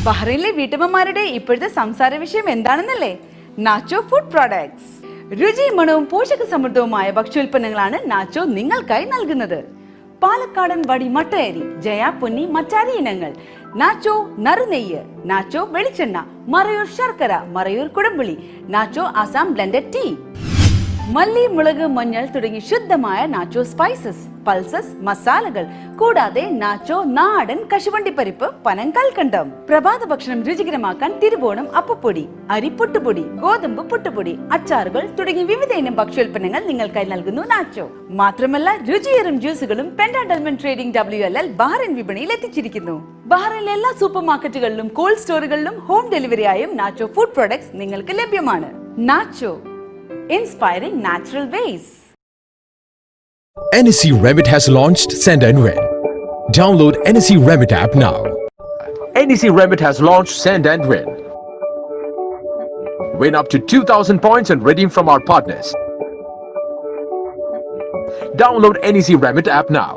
S16: ബഹ്റൈനിലെ വീട്ടമ്മമാരുടെ ഇപ്പോഴത്തെ സംസാര വിഷയം എന്താണെന്നല്ലേ? Nacho food products. രുചിയും മണവും പോഷക സമൃദ്ധവുമായ ഭക്ഷ്യോൽപ്പന്നങ്ങളാണ് nacho നിങ്ങൾക്കായി നൽകുന്നത്. പാലക്കാടൻ വടി മട്ടയരി, ജയ പൊന്നി മച്ചാരി ഇനങ്ങൾ, നാച്ചോ നറുനെയ്യ്, നാച്ചോ വെളിച്ചെണ്ണ, മറയൂർ ശർക്കര, മറയൂർ കുടംപുളി, നാച്ചോ ആസാം ബ്ലെൻഡഡ് ടീ, മല്ലി, മുളക്, മഞ്ഞൾ തുടങ്ങി ശുദ്ധമായ നാച്ചോ സ്പൈസസ്, പൾസസ്, മസാലകൾ, കൂടാതെ നാച്ചോ നാടൻ കശുവണ്ടിപ്പരിപ്പ്, പനം കൽക്കണ്ടം. പ്രഭാത ഭക്ഷണം രുചികരമാക്കാൻ തിരുവോണം അപ്പപ്പൊടി, അരിപ്പൊട്ടുപൊടി, ഗോതമ്പ് പുട്ടുപൊടി, അച്ചാറുകൾ തുടങ്ങി വിവിധ ഇനം ഭക്ഷ്യോൽപ്പന്നങ്ങൾ നിങ്ങൾക്കായി നൽകുന്നു നാച്ചോ. മാത്രമല്ല രുചിയേറും ജ്യൂസുകളും പെൻഡാഡൽമൻ ട്രേഡിംഗ് WLL ബഹ്റൈൻ വിപണിയിൽ എത്തിച്ചിരിക്കുന്നു. ബഹ്റൈനിലെ എല്ലാ സൂപ്പർ മാർക്കറ്റുകളിലും കോൾഡ് സ്റ്റോറുകളിലും ഹോം ഡെലിവറിയായും നാച്ചോ ഫുഡ് പ്രോഡക്ട്സ് നിങ്ങൾക്ക് ലഭ്യമാണ്. Nacho, inspiring natural ways.
S18: NEC Remit has launched Send and Win. Download NEC Remit app now.
S17: NEC Remit has launched Send and Win. Win up to 2,000 points and redeem from our partners. Download NEC Remit app now.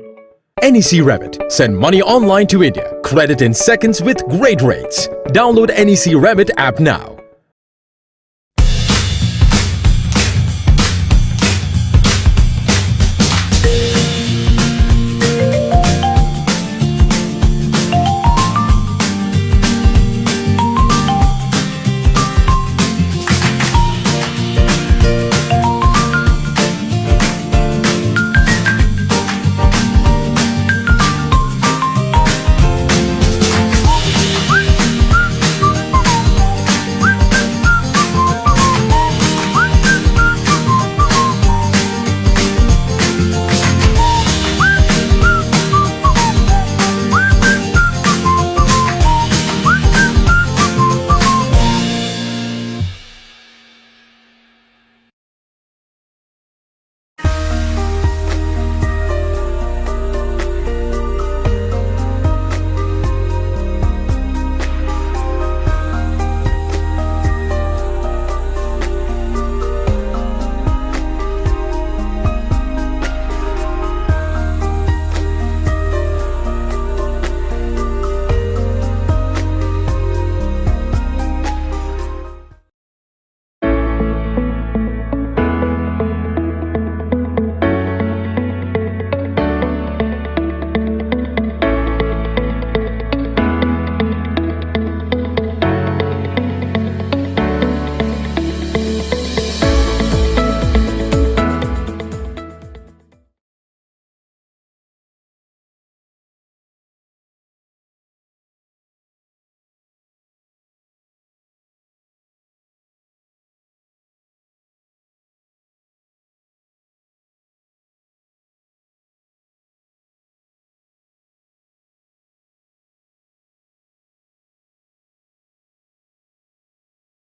S18: NEC Remit. Send money online to India. Credit in seconds with great rates. Download NEC Remit app now.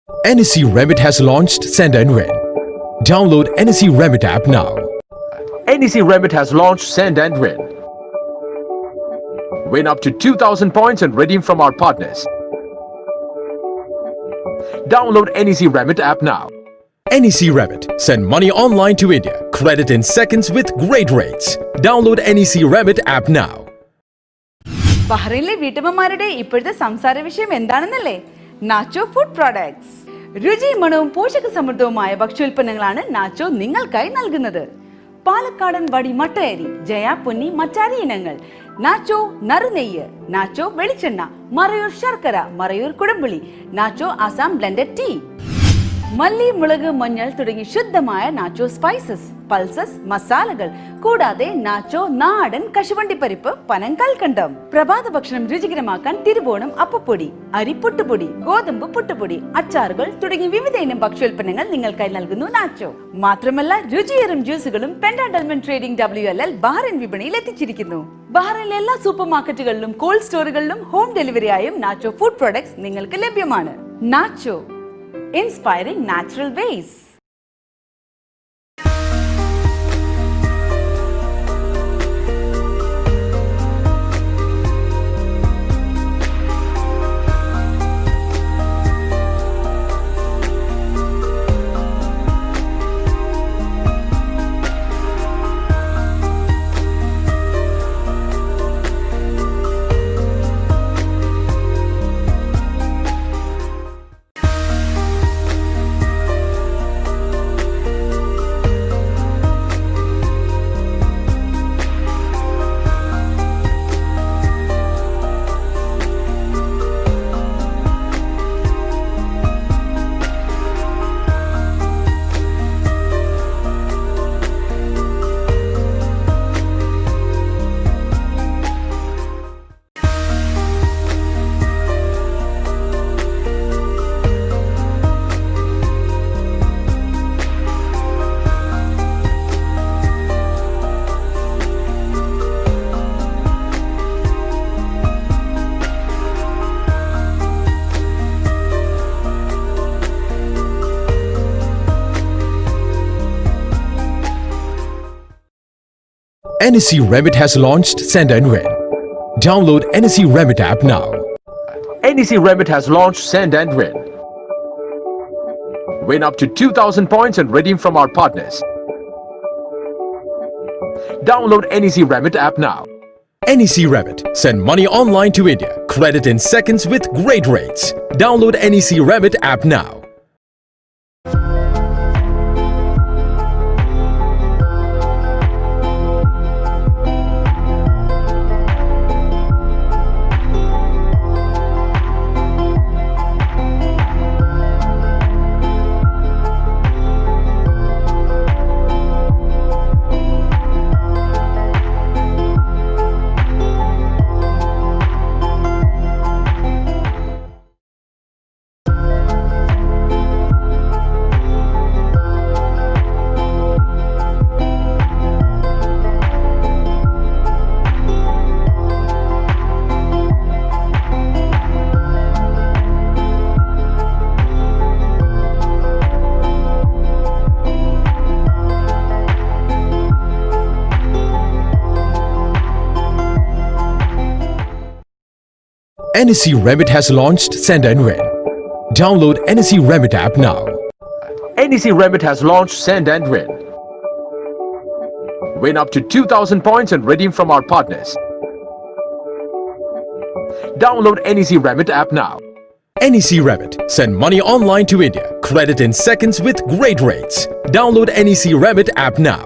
S18: NSE Remit has launched Send and Win. Download NSE Remit app now.
S17: NEC Remit has launched Send and Win. Win up to 2,000 points and redeem from our partners. Download NEC Remit app now.
S18: NEC Remit. Send money online to India. Credit in seconds with great rates. Download NEC Remit app now.
S16: ബഹ്റൈനിലെ വീട്ടമ്മമാരുടെ ഇപ്പോഴത്തെ സംസാര വിഷയം എന്താണെന്നല്ലേ? Nacho food products. രുചിയും മണവും പോഷക സമൃദ്ധവുമായ ഭക്ഷ്യോൽപ്പന്നങ്ങളാണ് nacho നിങ്ങൾക്കായി നൽകുന്നത്. പാലക്കാടൻ വടി മട്ടയരി, ജയ പൊന്നി മച്ചാരി ഇനങ്ങൾ, നാച്ചോ നറുനെയ്യ്, നാച്ചോ വെളിച്ചെണ്ണ, മറയൂർ ശർക്കര, മറയൂർ കുടംപുളി, നാച്ചോ ആസാം ബ്ലെൻഡഡ് ടീ, മല്ലി, മുളക്, മഞ്ഞൾ തുടങ്ങി ശുദ്ധമായ നാച്ചോ സ്പൈസസ്, പൾസസ്, മസാലകൾ, കൂടാതെ നാച്ചോ നാടൻ കശുവണ്ടിപ്പരിപ്പ്, പനം കൽക്കണ്ടം. പ്രഭാത ഭക്ഷണം രുചികരമാക്കാൻ തിരുവോണം അപ്പപ്പൊടി, അരിപ്പുട്ടുപൊടി, ഗോതമ്പ് പുട്ടുപൊടി, അച്ചാറുകൾ തുടങ്ങി വിവിധ ഇനം ഭക്ഷ്യോൽപ്പന്നങ്ങൾ നിങ്ങൾക്കായി നൽകുന്നു നാച്ചോ. മാത്രമല്ല രുചിയേറും ജ്യൂസുകളും പെൻഡാഡൽമൻ ട്രേഡിംഗ് WLL ബഹ്റൈൻ വിപണിയിൽ എത്തിച്ചിരിക്കുന്നു. ബഹ്റൈനിലെ എല്ലാ സൂപ്പർ മാർക്കറ്റുകളിലും കോൾഡ് സ്റ്റോറുകളിലും ഹോം ഡെലിവറിയായും നാച്ചോ ഫുഡ് പ്രോഡക്ട്സ് നിങ്ങൾക്ക് ലഭ്യമാണ്. Nacho, inspiring natural ways.
S18: NEC Remit has launched Send and Win. Download NEC Remit app now.
S17: NEC Remit has launched Send and Win. Win up to 2,000 points and redeem from our partners. Download NEC Remit app now.
S18: NEC Remit. Send money online to India. Credit in seconds with great rates. Download NEC Remit app now. NEC Remit has launched Send and Win. Download NEC Remit app now.
S17: NEC Remit has launched Send and Win. Win up to 2,000 points and redeem from our partners. Download NEC Remit app now.
S18: NEC Remit. Send money online to India. Credit in seconds with great rates. Download NEC Remit app now.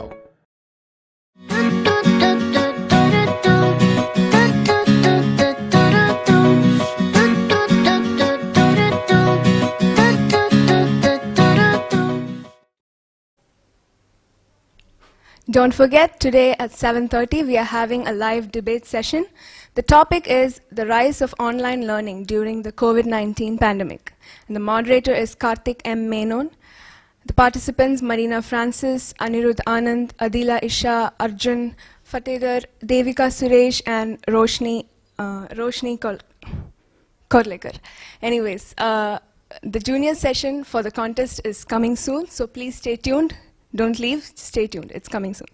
S2: Don't forget, today at 7:30 we are having a live debate session. The topic is the rise of online learning during the COVID-19 pandemic. And the moderator is Karthik M. Menon. The participants, Marina Francis, Anirudh Anand, Adila Isha, Arjun, Fatehar, Devika Suresh, and Roshni Korlekar. Anyways, the junior session for the contest is coming soon, so please stay tuned. Don't leave, stay tuned. It's coming soon.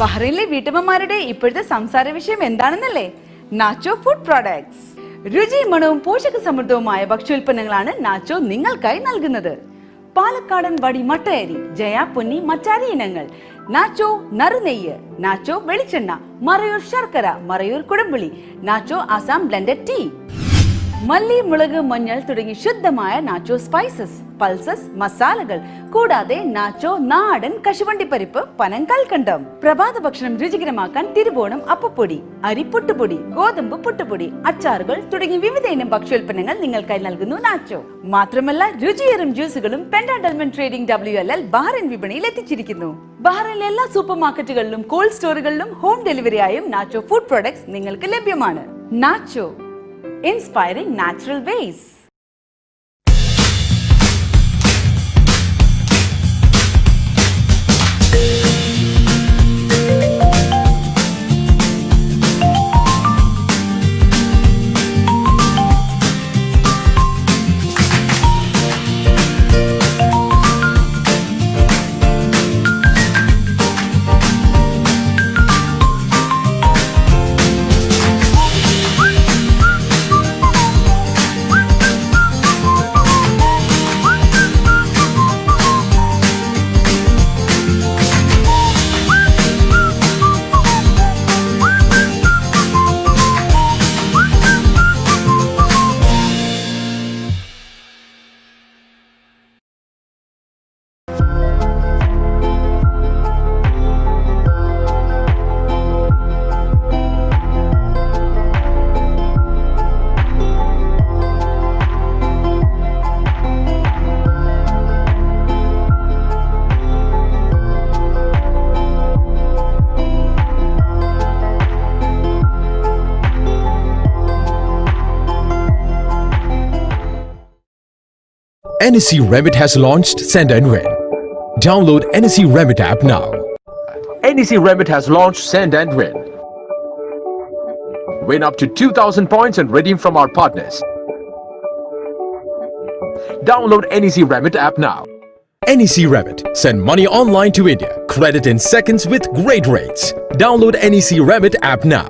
S16: ബഹ്റൈനിലെ വീട്ടമ്മമാരുടെ ഇപ്പോഴത്തെ സംസാര വിഷയം എന്താണെന്നല്ലേ? Nacho food products. രുചിയും മണവും പോഷക സമൃദ്ധവുമായ ഭക്ഷ്യോൽപ്പന്നങ്ങളാണ് nacho നിങ്ങൾക്കായി നൽകുന്നത്. പാലക്കാടൻ വടി മട്ടയരി, ജയ പൊന്നി മച്ചാരി ഇനങ്ങൾ, നാച്ചോ നറുനെയ്യ്, നാച്ചോ വെളിച്ചെണ്ണ, മറയൂർ ശർക്കര, മറയൂർ കുടംപുളി, നാച്ചോ ആസാം ബ്ലെൻഡഡ് ടീ, മല്ലി, മുളക്, മഞ്ഞൾ തുടങ്ങി ശുദ്ധമായ നാച്ചോ സ്പൈസസ്, പൾസസ്, മസാലകൾ, കൂടാതെ നാച്ചോ നാടൻ കശുവണ്ടിപ്പരിപ്പ്, പനം കൽക്കണ്ടം. പ്രഭാത ഭക്ഷണം രുചികരമാക്കാൻ തിരുവോണം അപ്പപ്പൊടി, അരിപ്പുട്ടുപൊടി, ഗോതമ്പ് പുട്ടുപൊടി, അച്ചാറുകൾ തുടങ്ങി വിവിധ ഇനം ഭക്ഷ്യോൽപ്പന്നങ്ങൾ നിങ്ങൾക്കായി നൽകുന്നു നാച്ചോ. മാത്രമല്ല രുചിയേറും ജ്യൂസുകളും പെൻഡാഡൽമെന്റ് ട്രേഡിംഗ് WLL ബഹ്റൈൻ വിപണിയിൽ എത്തിച്ചിരിക്കുന്നു. ബഹ്റൈനിലെ എല്ലാ സൂപ്പർ മാർക്കറ്റുകളിലും കോൾഡ് സ്റ്റോറുകളിലും ഹോം ഡെലിവറിയായും നാച്ചോ ഫുഡ് പ്രോഡക്ട്സ് നിങ്ങൾക്ക് ലഭ്യമാണ്. Nacho, inspiring natural ways.
S18: NSE Remit has launched Send and Win. Download NSE Remit app now.
S17: NEC Remit has launched Send and Win. Win up to 2,000 points and redeem from our partners. Download NEC Remit app now.
S18: NEC Remit. Send money online to India. Credit in seconds with great rates. Download NEC Remit app now.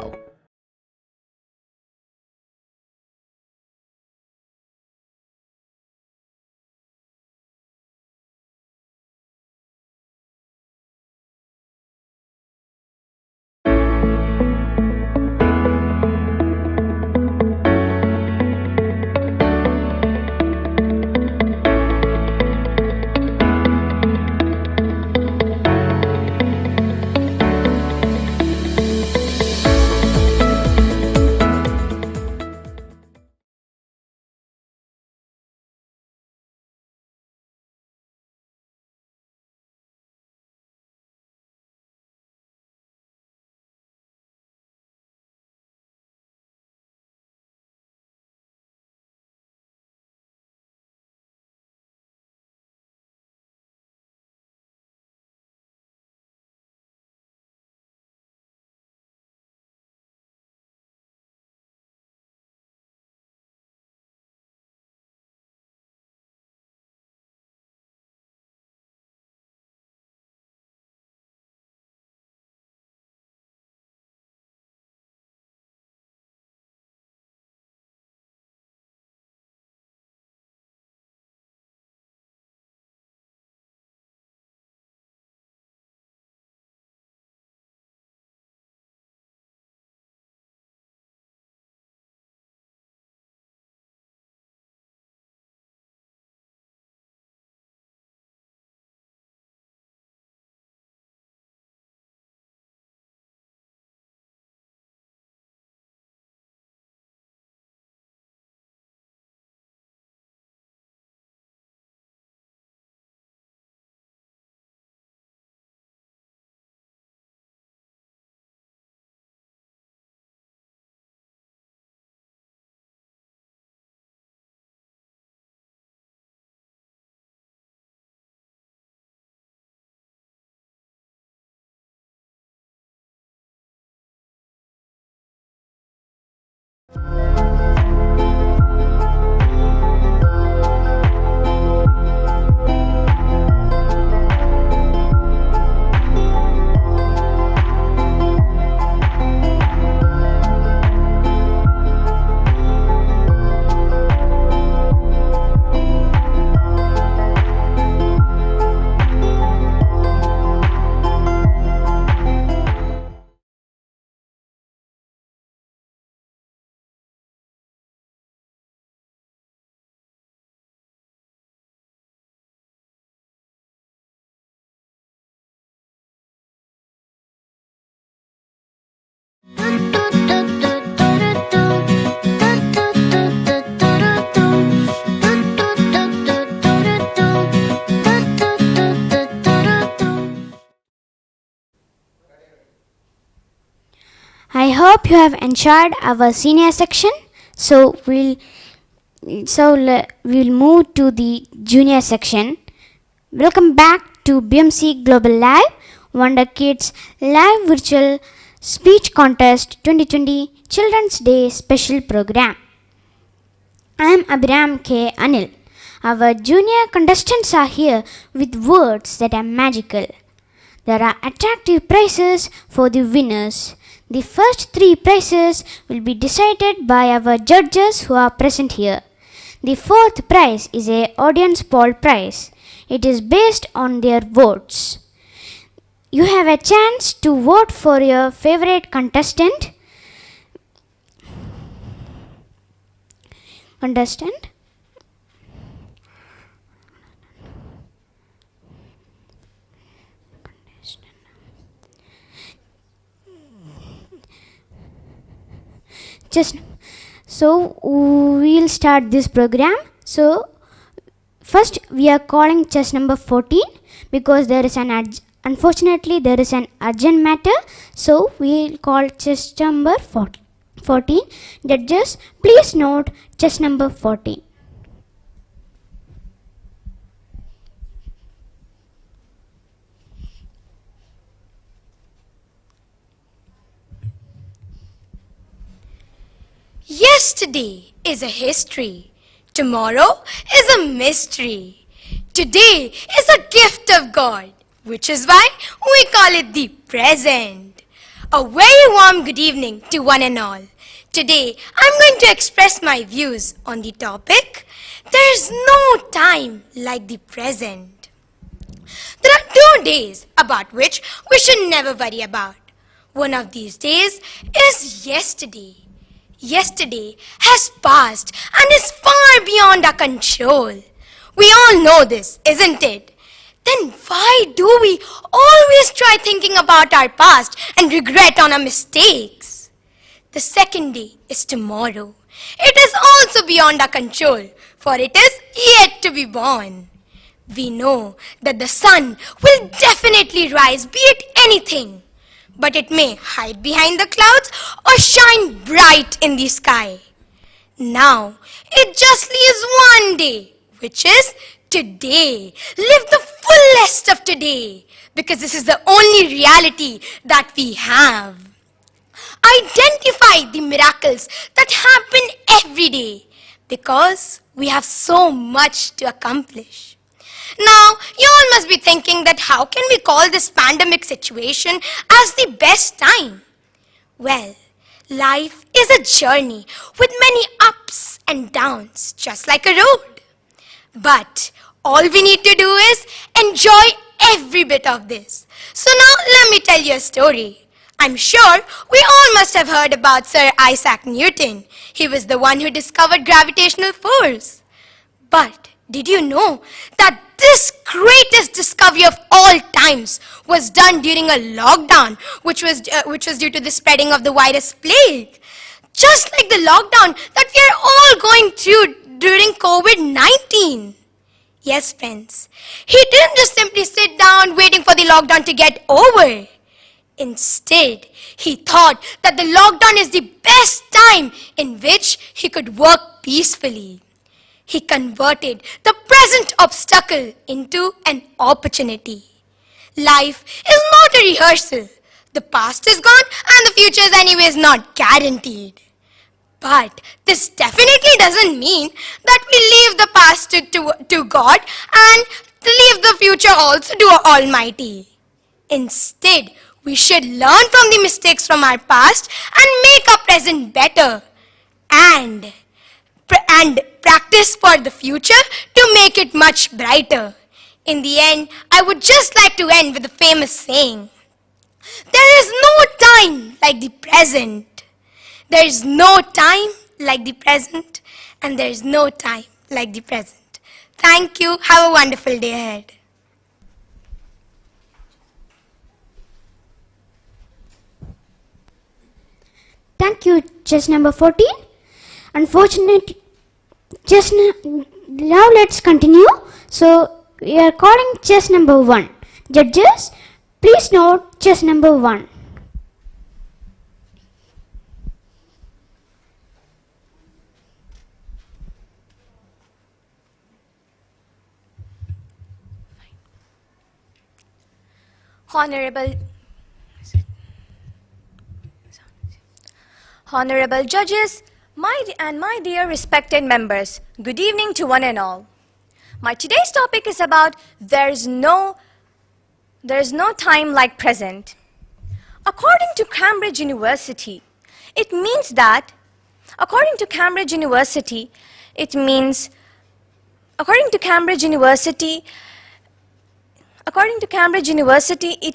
S19: hope you have enjoyed our senior section. So we'll move to the junior section. Welcome back to BMC Global Live, Wonder Kids Live Virtual Speech Contest 2020 Children's Day Special Program. I am Abhiram K. Anil. Our junior contestants are here with words that are magical. There are attractive prizes for the winners. The first 3 prizes will be decided by our judges who are present here. The 4th prize is a audience poll prize. It is based on their votes. You have a chance to vote for your favorite contestant. So we'll start this program. So first we are calling chess number 14 because there is unfortunately there is an urgent matter. So we'll call chess number 14. Judges, please note chess number 14.
S6: Yesterday is a history. Tomorrow is a mystery. Today is a gift of God, which is why we call it the present. A very warm good evening to one and all. Today, I'm going to express my views on the topic, there is no time like the present. There are 2 days about which we should never worry about. One of these days is yesterday. Yesterday has passed and is far beyond our control. We all know this, isn't it? Then why do we always try thinking about our past and regret on our mistakes? The second day is tomorrow. It is also beyond our control, for it is yet to be born. We know that the sun will definitely rise, be it anything. But it may hide behind the clouds or shine bright in the sky. Now, it just leaves one day, which is today. Live the fullest of today, because this is the only reality that we have. Identify the miracles that happen every day, because we have so much to accomplish. Now, you all must be thinking that how can we call this pandemic situation as the best time? Well, life is a journey with many ups and downs, just like a road. But all we need to do is enjoy every bit of this. So now let me tell you a story. I'm sure we all must have heard about Sir Isaac Newton. He was the one who discovered gravitational force. But did you know that this greatest discovery of all times was done during a lockdown, which was due to the spreading of the virus plague? Just like the lockdown that we are all going through during COVID-19. Yes, friends, he didn't just simply sit down waiting for the lockdown to get over. Instead, he thought that the lockdown is the best time in which he could work peacefully. He converted the present obstacle into an opportunity. Life is not a rehearsal. The past is gone and the future is anyways not guaranteed. But this definitely doesn't mean that we leave the past to God and leave the future also to Almighty. Instead, we should learn from the mistakes from our past and make our present better. And practice for the future to make it much brighter. In the end, I would just like to end with a famous saying. There is no time like the present. There is no time like the present, and there is no time like the present. Thank you. Have a wonderful day ahead.
S19: Thank you, chess number 14. Unfortunately, now let's continue. So we are calling chess number 1. Judges, please note chess number 1.
S20: Honorable judges, my dear respected members, good evening to one and all. My today's topic is about there's no time like present. According to Cambridge University, it means that according to Cambridge University, it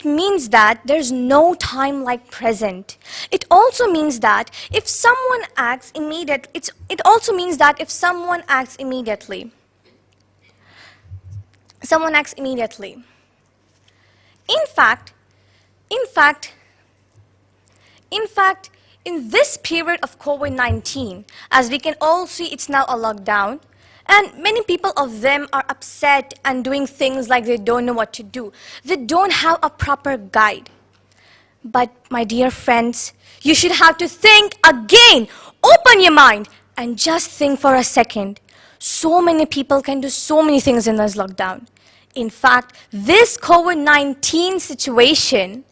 S20: means that there's no time like present. It also means that if someone acts immediately, in this period of COVID-19, as we can all see, it's now a lockdown, and many people of them are upset and doing things like they don't know what to do. They don't have a proper guide. But my dear friends, you should have to think again. Open your mind and just think for a second. So many people can do so many things in this lockdown. In fact, this COVID-19 situation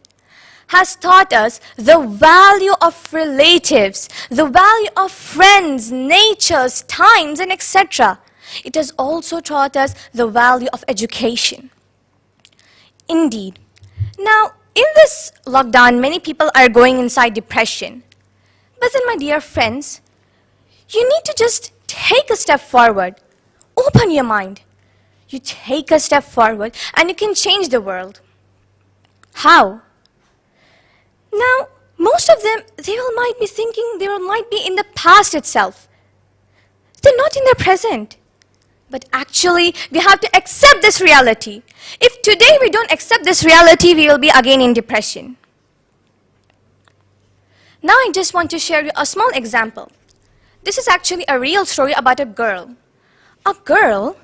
S20: has taught us the value of relatives, the value of friends, natures, times, and etc. It has also taught us the value of education. Indeed. Now, in this lockdown, many people are going inside depression. But then, my dear friends, you need to just take a step forward. Open your mind. You take a step forward and you can change the world. How? Now, most of them, they might be thinking they might be in the past itself. They're not in the present. But actually, we have to accept this reality. If today we don't accept this reality, we will be again in depression. Now I just want to share you a small example. This is actually a real story about a girl. A girl,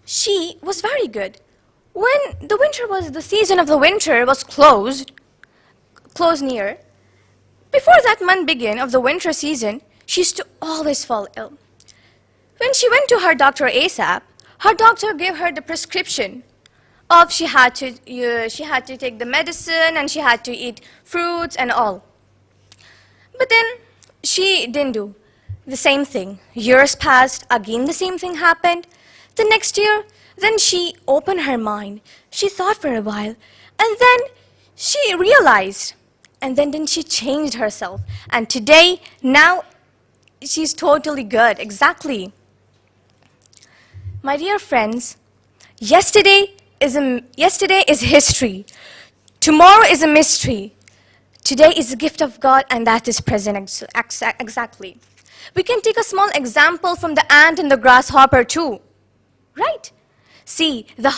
S20: she was very good. When the season of the winter was close near, before that month began of the winter season, she used to always fall ill. When she went to her doctor ASAP, her doctor gave her the prescription of she had to take the medicine and she had to eat fruits and all. But then she didn't do the same thing. Years passed, again the same thing happened. The next year, then she opened her mind. She thought for a while, and then she realized, and then she changed herself. And today, now, she's totally good, exactly. My dear friends, yesterday is history. Tomorrow is a mystery. Today is a gift of God, and that is present exactly. We can take a small example from the ant and the grasshopper too, right? See, the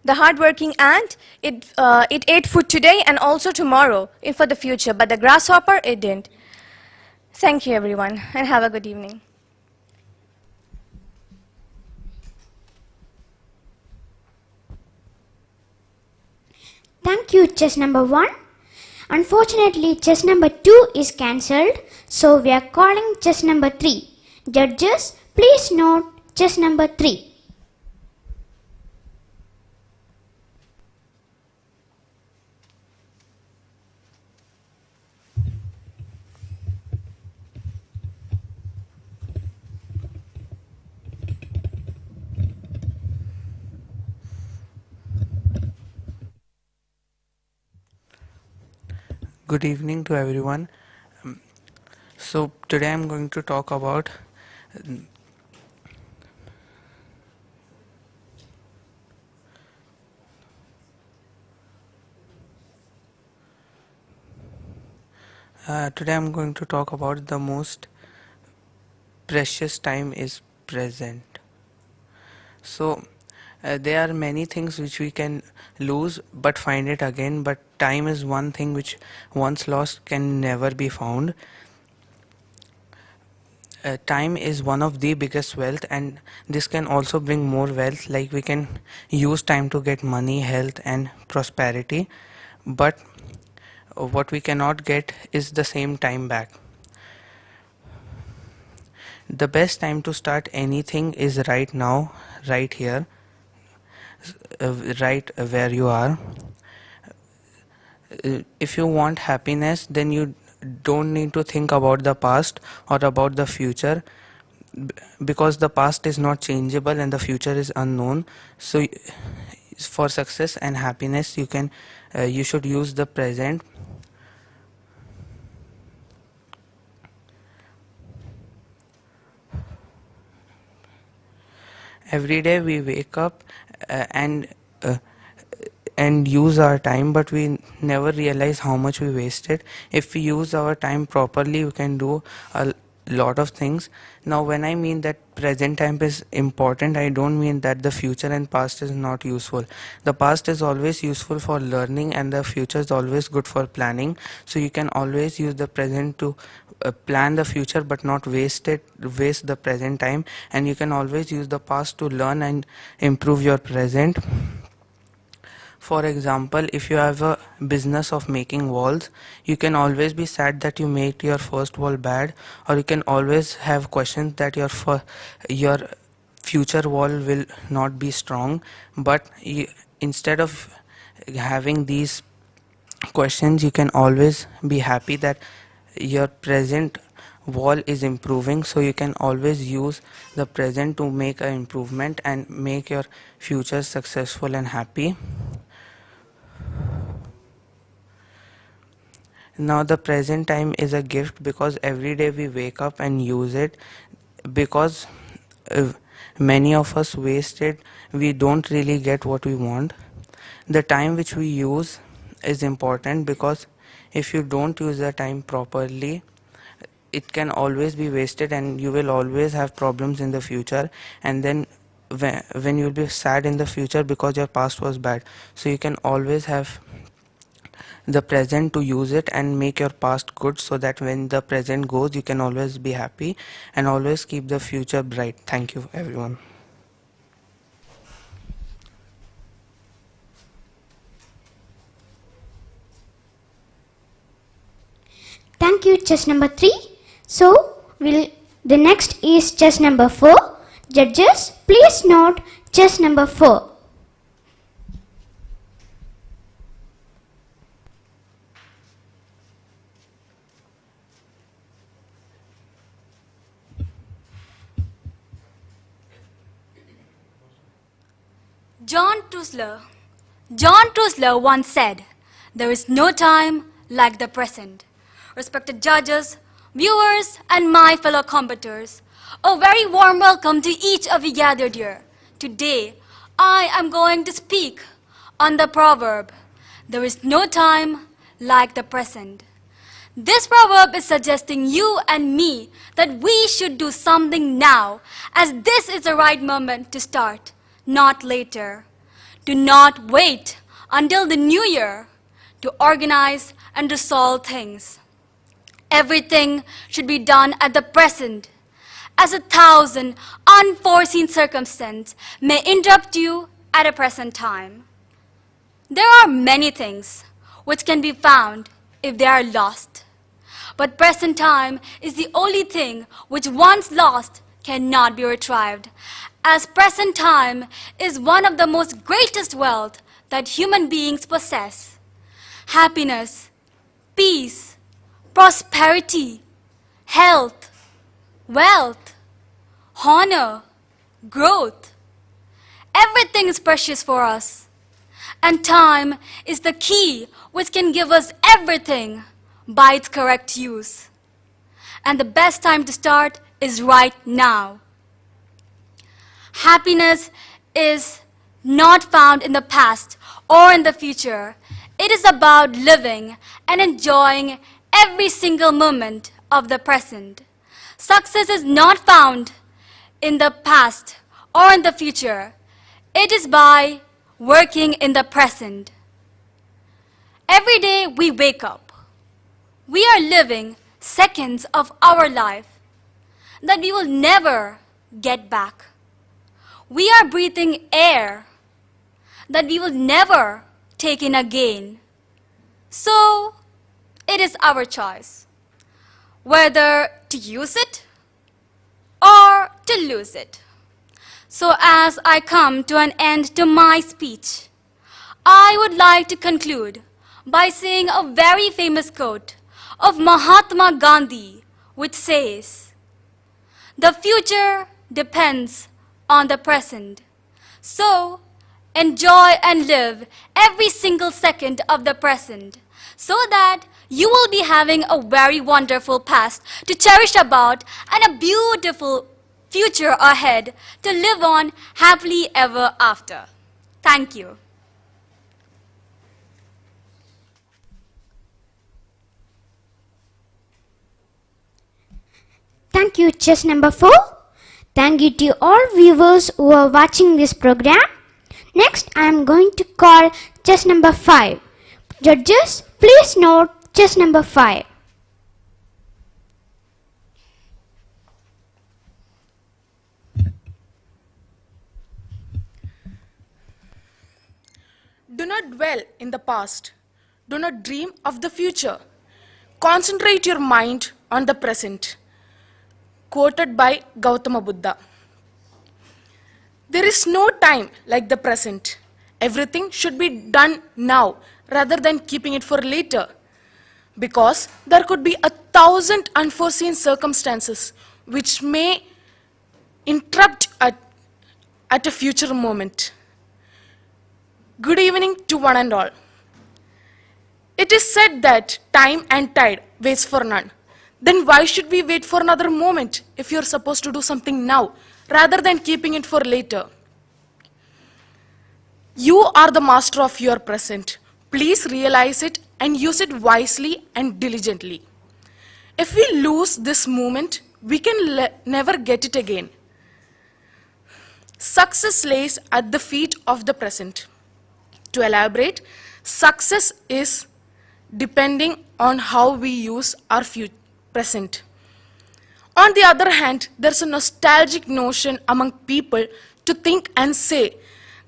S20: hardworking ant, it ate food today and also tomorrow for the future, but the grasshopper, it didn't. Thank you, everyone, and have a good evening.
S19: Thank you, chess number 1. Unfortunately, chess number 2 is cancelled, so we are calling chess number 3. Judges, please note chess number 3.
S21: Good evening to everyone. So today I'm going to talk about the most precious time is present. So there are many things which we can lose but find it again, but time is one thing which once lost can never be found. Time is one of the biggest wealth, and this can also bring more wealth, like we can use time to get money, health and prosperity, but what we cannot get is the same time back. The best time to start anything is right now, right here, right where you are. if you want happiness, then you don't need to think about the past or about the future, because the past is not changeable and the future is unknown. So for success and happiness, you should use the present. Every day we wake up and use our time, but we never realize how much we wasted. If we use our time properly, we can do a lot of things. Now when I mean that present time is important, I don't mean that the future and past is not useful. The past is always useful for learning, and the future is always good for planning. So you can always use the present to plan the future, but not waste the present time. And you can always use the past to learn and improve your present. For example, if you have a business of making walls, you can always be sad that you made your first wall bad, or you can always have questions that your future wall will not be strong. But instead of having these questions, you can always be happy that your present wall is improving. So you can always use the present to make an improvement and make your future successful and happy. Now the present time is a gift, because every day we wake up and use it. Because many of us waste it, we don't really get what we want. The time which we use is important, because if you don't use the time properly, it can always be wasted, and you will always have problems in the future. And then when you'll be sad in the future because your past was bad. So you can always have the present to use it and make your past good, so that when the present goes, you can always be happy and always keep the future bright. Thank you, everyone.
S19: Thank you, chess number 3. So, the next is chess number 4. Judges, please note chess number 4.
S3: John Trusler once said, "There is no time like the present." Respected judges, viewers, and my fellow combatants, a very warm welcome to each of you gathered here. Today, I am going to speak on the proverb, "There is no time like the present." This proverb is suggesting you and me that we should do something now, as this is the right moment to start, not later. Do not wait until the new year to organize and resolve things. Everything should be done at the present, as 1,000 unforeseen circumstances may interrupt you at a present time. There are many things which can be found if they are lost, but present time is the only thing which once lost cannot be retrieved, as present time is one of the most greatest wealth that human beings possess. Happiness, peace, prosperity, health, wealth, honor, growth. Everything is precious for us. And time is the key which can give us everything by its correct use. And the best time to start is right now. Happiness is not found in the past or in the future. It is about living and enjoying every single moment of the present. Success is not found in the past or in the future. It is by working in the present. Every day we wake up. We are living seconds of our life that we will never get back. We are breathing air that we will never take in again. So, it is our choice whether to use it or to lose it. So as I come to an end to my speech, I would like to conclude by saying a very famous quote of Mahatma Gandhi, which says, "The future depends on the present. So, enjoy and live every single second of the present so that you will be having a very wonderful past to cherish about and a beautiful future ahead to live on happily ever after." Thank you.
S19: Thank you, chess number 4. Thank you to all viewers who are watching this program. Next, I am going to call chess number 5. Judges, please note chess number 5.
S1: Do not dwell in the past. Do not dream of the future. Concentrate your mind on the present. Quoted by Gautama Buddha. There is no time like the present. Everything should be done now rather than keeping it for later. Because there could be 1,000 unforeseen circumstances which may interrupt at a future moment. Good evening to one and all. It is said that time and tide waits for none. Then why should we wait for another moment if you're supposed to do something now rather than keeping it for later? You are the master of your present. Please realize it and use it wisely and diligently. If we lose this moment, we can never get it again. Success lays at the feet of the present. To elaborate, success is depending on how we use our present. On the other hand, there's a nostalgic notion among people to think and say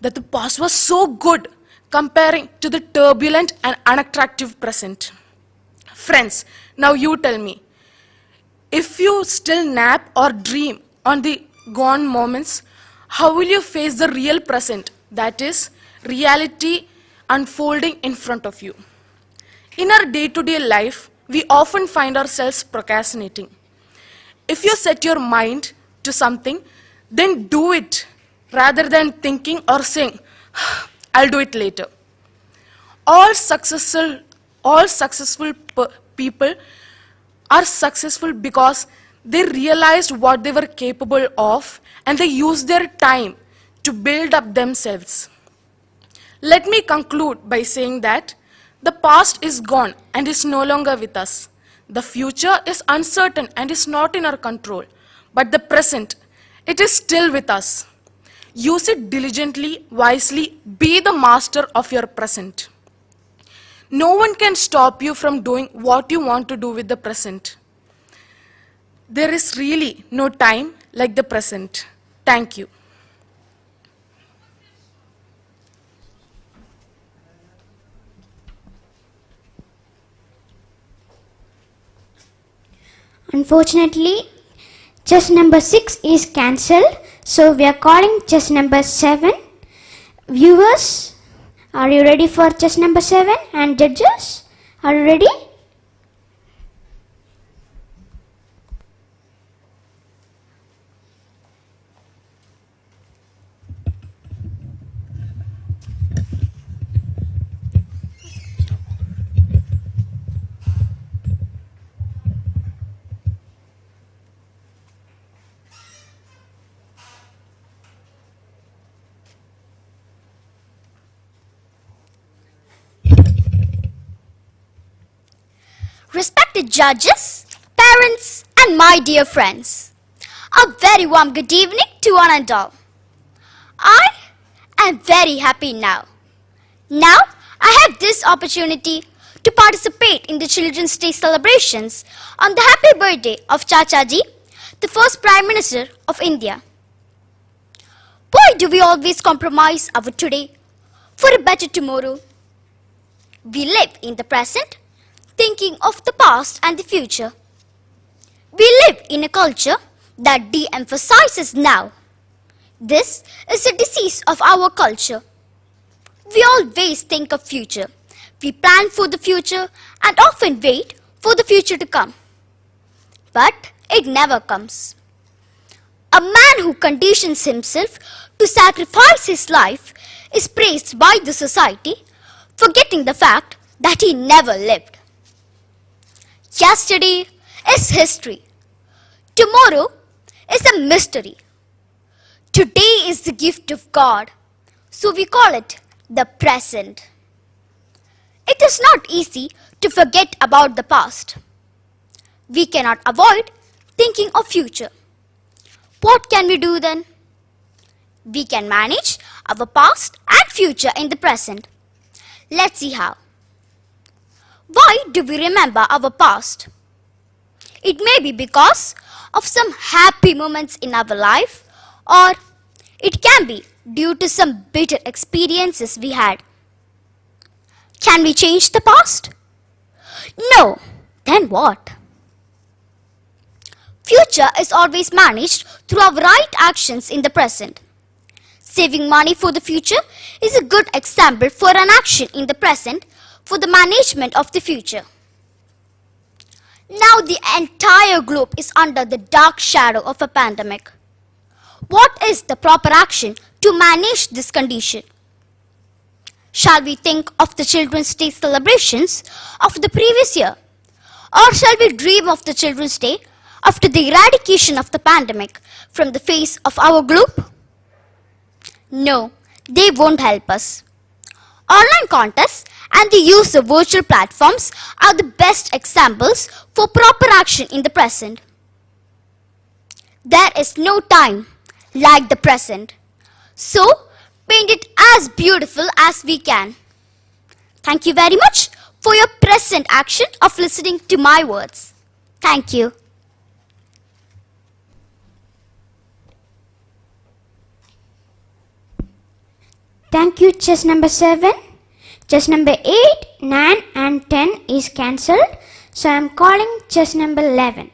S1: that the past was so good comparing to the turbulent and unattractive present. Friends, now you tell me, if you still nap or dream on the gone moments, how will you face the real present, that is, reality unfolding in front of you? In our day-to-day life, we often find ourselves procrastinating. If you set your mind to something, then do it rather than thinking or saying, "I'll do it later." All successful people are successful because they realized what they were capable of and they used their time to build up themselves. Let me conclude by saying that the past is gone and is no longer with us. The future is uncertain and is not in our control. But the present, it is still with us. Use it diligently, wisely, be the master of your present. No one can stop you from doing what you want to do with the present. There is really no time like the present. Thank you.
S19: Unfortunately, chess number 6 is cancelled, so we are calling chess number 7. Viewers, are you ready for chess number 7? And judges, are you ready?
S22: Respected judges, parents, and my dear friends, a very warm good evening to one and all. I am very happy now. Now I have this opportunity to participate in the Children's Day celebrations on the happy birthday of Chachaji, the first Prime Minister of India. Why do we always compromise our today for a better tomorrow? We live in the present, thinking of the past and the future. We live in a culture that de-emphasizes now. This is a disease of our culture. We always think of future, We plan for the future and often wait for the future to come. But it never comes. A man who conditions himself to sacrifice his life is praised by the society, forgetting the fact that he never lived. Yesterday is history. Tomorrow is a mystery. Today is the gift of God, so we call it the present. It is not easy to forget about the past. We cannot avoid thinking of future. What can we do then? We can manage our past and future in the present. Let's see how. Why do we remember our past? It may be because of some happy moments in our life, or it can be due to some bitter experiences we had. Can we change the past? No. Then what? Future is always managed through our right actions in the present. Saving money for the future is a good example for an action in the present for the management of the future. Now the entire globe is under the dark shadow of a pandemic. What is the proper action to manage this condition? Shall we think of the Children's Day celebrations of the previous year? Or shall we dream of the Children's Day after the eradication of the pandemic from the face of our globe? No, they won't help us. Online contests and the use of virtual platforms are the best examples for proper action in the present. There is no time like the present. So, paint it as beautiful as we can. Thank you very much for your present action of listening to my words. Thank you.
S19: Thank you, chess number 7. Chess number 8, 9 and 10 is cancelled. So I am calling chess number 11.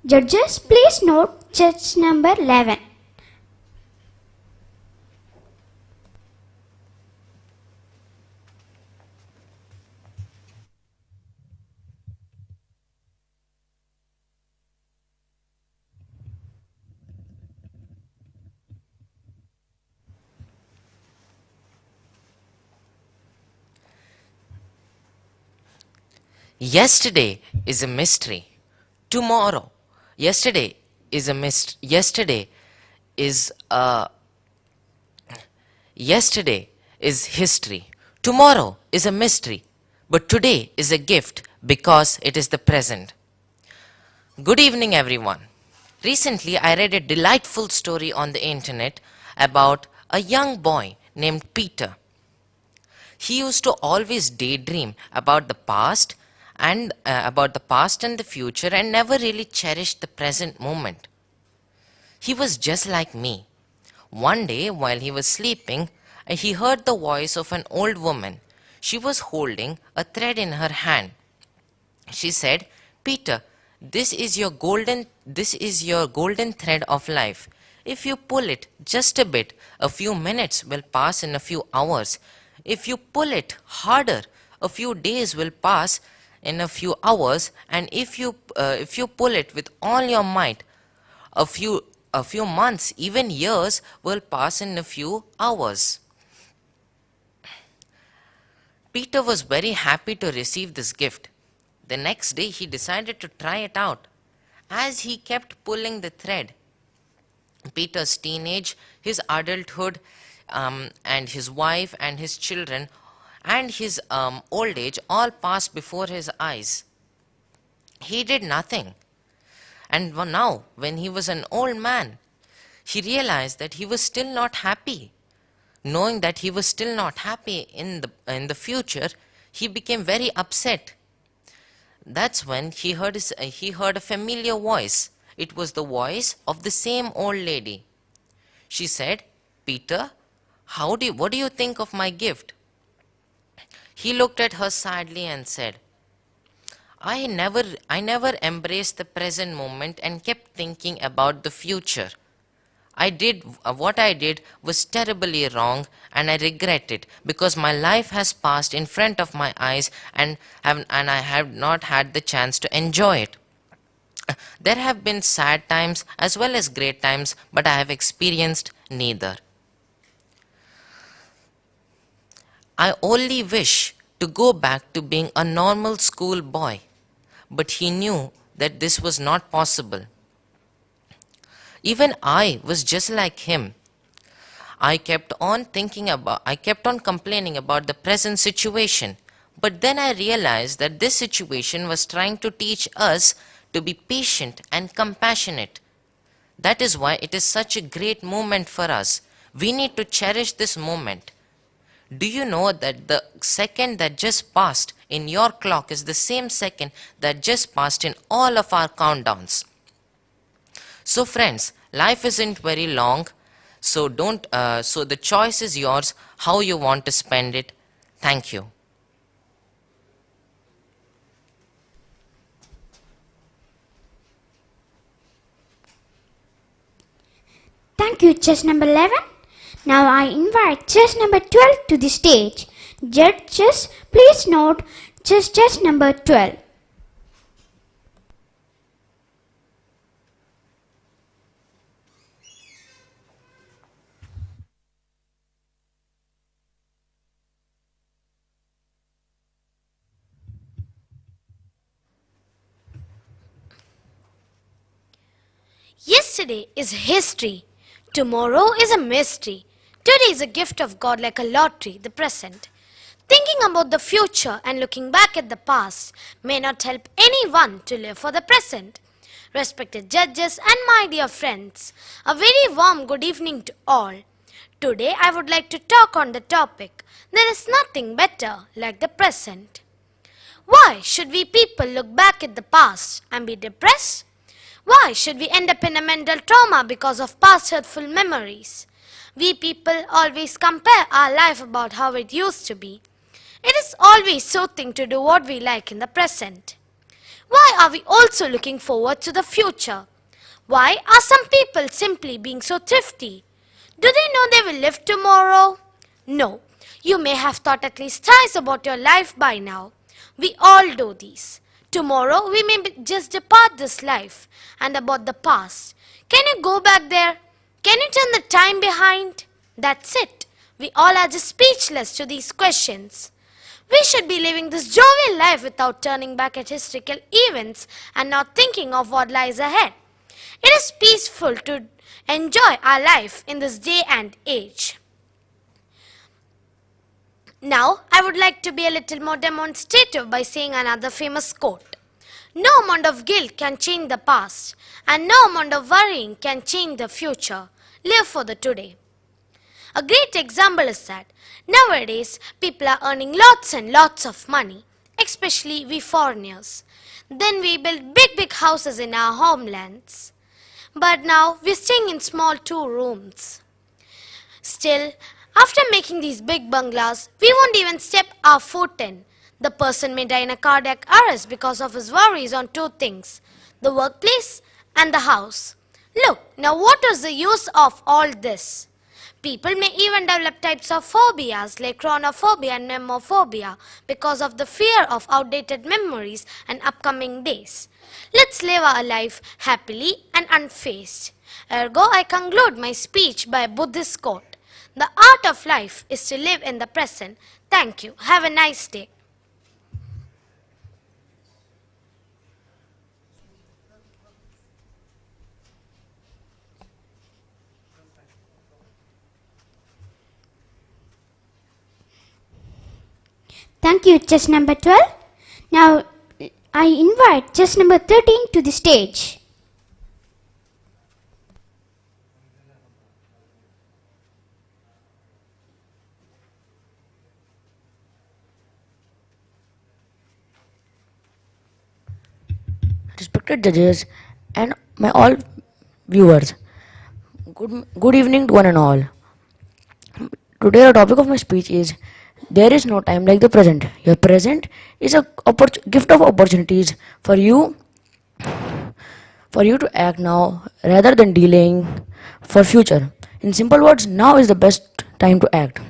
S19: Judges, please note chess number 11.
S5: Yesterday is a mystery. Tomorrow. Yesterday is a mystery. Yesterday is history. Tomorrow is a mystery. But today is a gift because it is the present. Good evening, everyone. Recently, I read a delightful story on the internet about a young boy named Peter. He used to always daydream about the past and the future and never really cherished the present moment. He was just like me. One day, while he was sleeping, he heard the voice of an old woman. She was holding a thread in her hand. She said, "Peter, this is your golden thread of life. If you pull it just a bit, a few minutes will pass in a few hours. If you pull it harder, a few days will pass in a few hours, and if you pull it with all your might, a few months, even years will pass in a few hours." Peter was very happy to receive this gift. The next day he decided to try it out. As he kept pulling the thread, Peter's teenage, his adulthood, and his wife and his children and his old age all passed before his eyes. He did nothing. And now, when he was an old man, he realized that he was still not happy. Knowing that he was still not happy in the future, he became very upset. That's when he heard a familiar voice. It was the voice of the same old lady. She said, "Peter, what do you think of my gift?" He looked at her sadly and said, I never embraced the present moment and kept thinking about the future. what I did was terribly wrong, and I regret it because my life has passed in front of my eyes, and I have not had the chance to enjoy it. There have been sad times as well as great times, but I have experienced neither. I only wish to go back to being a normal school boy, but he knew that this was not possible. Even I was just like him. I kept on complaining about the present situation, but then I realized that this situation was trying to teach us to be patient and compassionate. That is why it is such a great moment for us. We need to cherish this moment. Do you know that the second that just passed in your clock is the same second that just passed in all of our countdowns? So friends, life isn't very long, so the choice is yours how you want to spend it. Thank you.
S19: Thank you, chess number 11. Now I invite chess number 12 to the stage. Judges, please note chess number 12.
S6: Yesterday is history. Tomorrow is a mystery. Today is a gift of God like a lottery, the present. Thinking about the future and looking back at the past may not help anyone to live for the present. Respected judges and my dear friends, a very warm good evening to all. Today I would like to talk on the topic, there is nothing better like the present. Why should we people look back at the past and be depressed? Why should we end up in a mental trauma because of past hurtful memories? We people always compare our life about how it used to be. It is always soothing to do what we like in the present. Why are we also looking forward to the future? Why are some people simply being so thrifty? Do they know they will live tomorrow? No. You may have thought at least thrice about your life by now. We all do these. Tomorrow we may just depart this life. And about the past, can you go back there? Can you turn the time behind? That's it. We all are just speechless to these questions. We should be living this jovial life without turning back at historical events and not thinking of what lies ahead. It is peaceful to enjoy our life in this day and age. Now, I would like to be a little more demonstrative by saying another famous quote. No amount of guilt can change the past, and no amount of worrying can change the future. Live for the today. A great example is that nowadays people are earning lots and lots of money, especially we foreigners. Then we build big houses in our homelands. But now we're staying in small 2 rooms. Still, after making these big bungalows, we won't even step our foot in. The person may die in a cardiac arrest because of his worries on 2 things, the workplace and the house. Look, now what is the use of all this? People may even develop types of phobias like chronophobia and memophobia because of the fear of outdated memories and upcoming days. Let's live our life happily and unfazed. Ergo, I conclude my speech by a Buddhist quote. The art of life is to live in the present. Thank you. Have a nice day.
S19: Thank you, chess number 12. Now I invite chess number 13 to the stage.
S7: Respected judges and my all viewers, good evening to one and all. Today the topic of my speech is there is no time like the present. Your present is a gift of opportunities for you for you to act now rather than delaying for future. In simple words, now is the best time to act.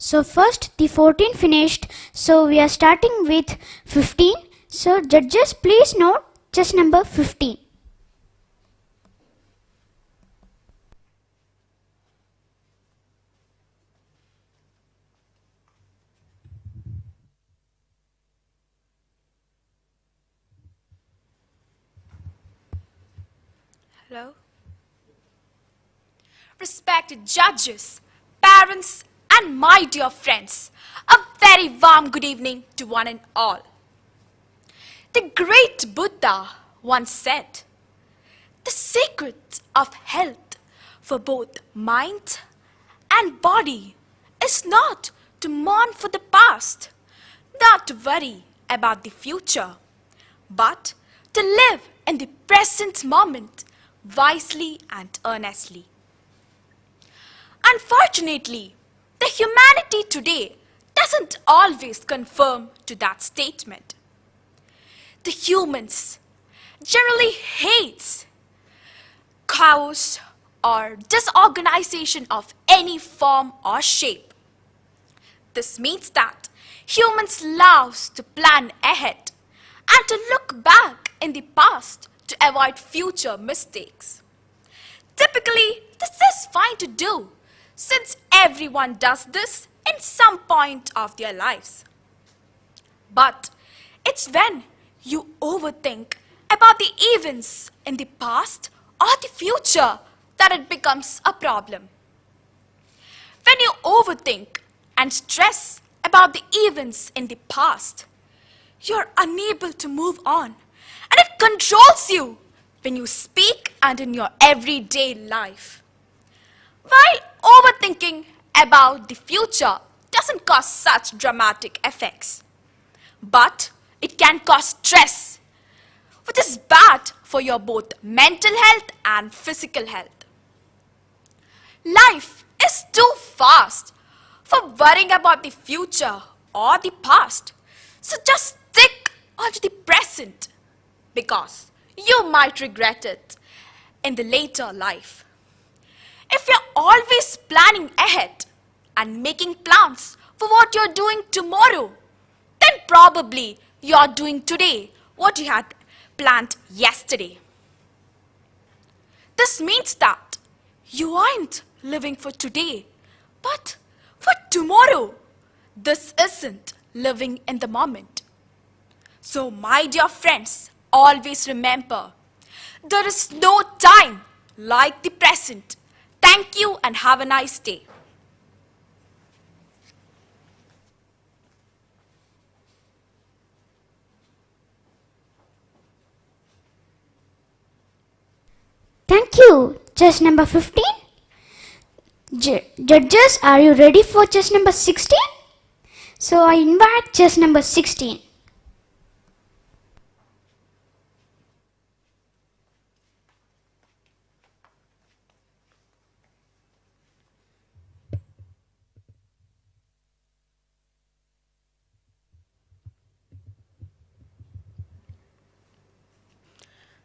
S19: So first the 14 finished, so we are starting with 15. So judges, please note just number 15.
S4: Hello? Respected judges, parents, and my dear friends, a very warm good evening to one and all. The great Buddha once said, the secret of health for both mind and body is not to mourn for the past, not to worry about the future, but to live in the present moment wisely and earnestly. Unfortunately, the humanity today doesn't always conform to that statement. The humans generally hates chaos or disorganization of any form or shape. This means that humans love to plan ahead and to look back in the past to avoid future mistakes. Typically, this is fine to do, since everyone does this in some point of their lives. But it's when you overthink about the events in the past or the future that it becomes a problem. When you overthink and stress about the events in the past, you're unable to move on, and it controls you when you speak and in your everyday life. While overthinking about the future doesn't cause such dramatic effects, but it can cause stress, which is bad for your both mental health and physical health. Life is too fast for worrying about the future or the past, so just stick onto the present, because you might regret it in the later life. If you're always planning ahead and making plans for what you're doing tomorrow, then probably you're doing today what you had planned yesterday. This means that you aren't living for today, but for tomorrow. This isn't living in the moment. So, my dear friends, always remember, there is no time like the present. Thank you and have a nice day.
S19: to chess number 15. Judges, are you ready for chess number 16? So I invite chess number 16.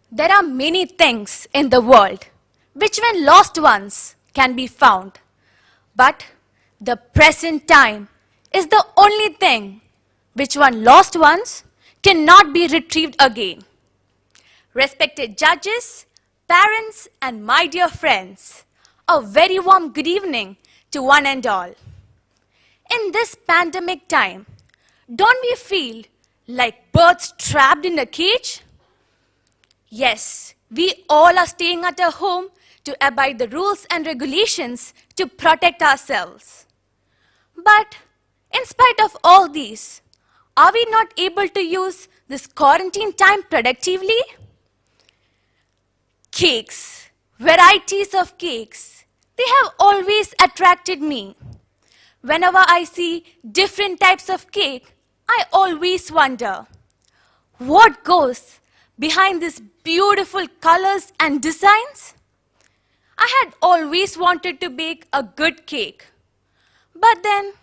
S4: There are many things in the world which, when lost once, can be found. But the present time is the only thing which, when lost once, cannot be retrieved again. Respected judges, parents, and my dear friends, a very warm good evening to one and all. In this pandemic time, don't we feel like birds trapped in a cage? Yes, we all are staying at our home to abide the rules and regulations to protect ourselves. But in spite of all these, are we not able to use this quarantine time productively? Cakes, varieties of cakes, they have always attracted me. Whenever I see different types of cake, I always wonder, what goes behind these beautiful colors and designs? I had always wanted to bake a good cake. But then,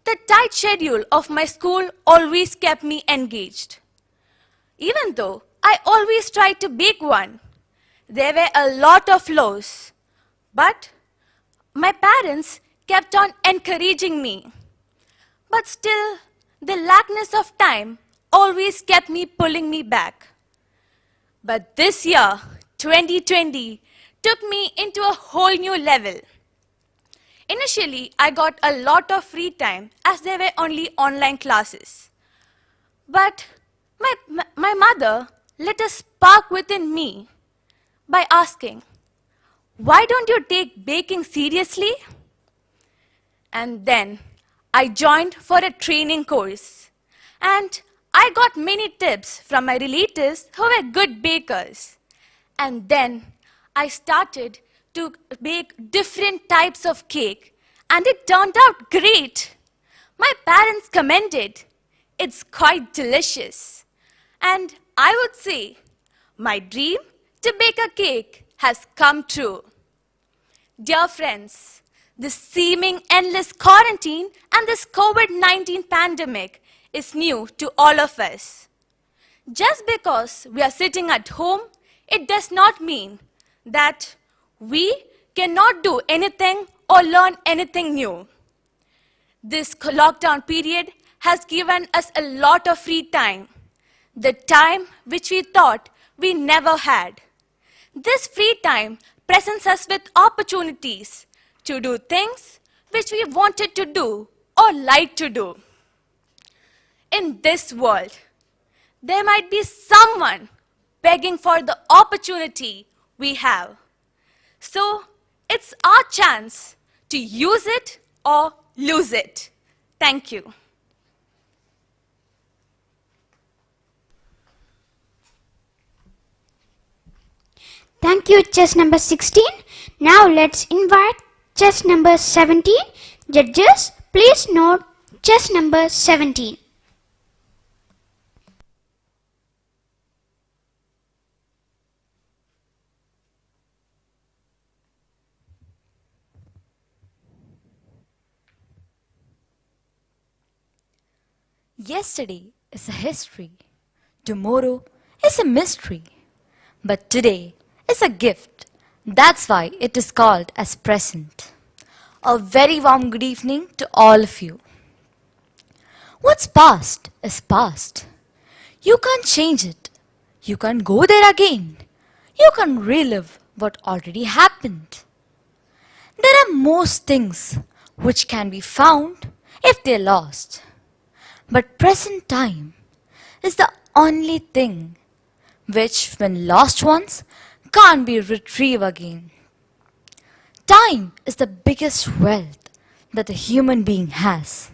S4: the tight schedule of my school always kept me engaged. Even though I always tried to bake one, there were a lot of flaws. But my parents kept on encouraging me. But still, the lackness of time always kept me pulling me back. But this year, 2020, took me into a whole new level. Initially, I got a lot of free time as there were only online classes. But my mother lit a spark within me by asking, why don't you take baking seriously? And then I joined for a training course. And I got many tips from my relatives who were good bakers. And then I started to bake different types of cake, and it turned out great. My parents commended. It's quite delicious. And I would say, my dream to bake a cake has come true. Dear friends, this seeming endless quarantine and this COVID-19 pandemic is new to all of us. Just because we are sitting at home, it does not mean that we cannot do anything or learn anything new. This lockdown period has given us a lot of free time, the time which we thought we never had. This free time presents us with opportunities to do things which we wanted to do or like to do. In this world, there might be someone begging for the opportunity we have. So it's our chance to use it or lose it. Thank you.
S19: Thank you, chess number 16. Now let's invite chess number 17. Judges, please note chess number 17.
S8: Yesterday is a history, tomorrow is a mystery, but today is a gift. That's why it is called as present. A very warm good evening to all of you. What's past is past. You can't change it. You can't go there again. You can relive what already happened. There are most things which can be found if they're lost. But present time is the only thing which, when lost once, can't be retrieved again. Time is the biggest wealth that a human being has.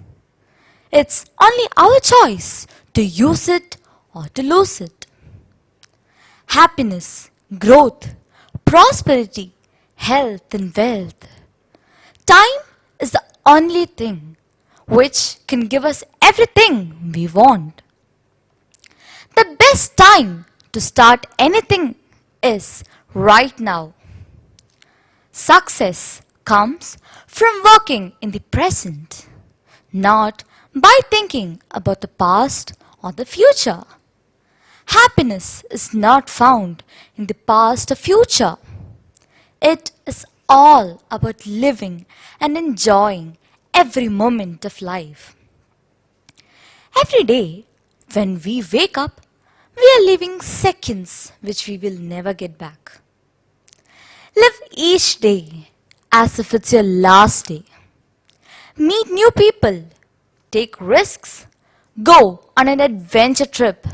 S8: It's only our choice to use it or to lose it. Happiness, growth, prosperity, health and wealth. Time is the only thing which can give us everything we want. The best time to start anything is right now. Success comes from working in the present, not by thinking about the past or the future. Happiness is not found in the past or future. It is all about living and enjoying every moment of life. Every day, when we wake up, we are living seconds which we will never get back. Live each day as if it's your last day. Meet new people, take risks, go on an adventure trip.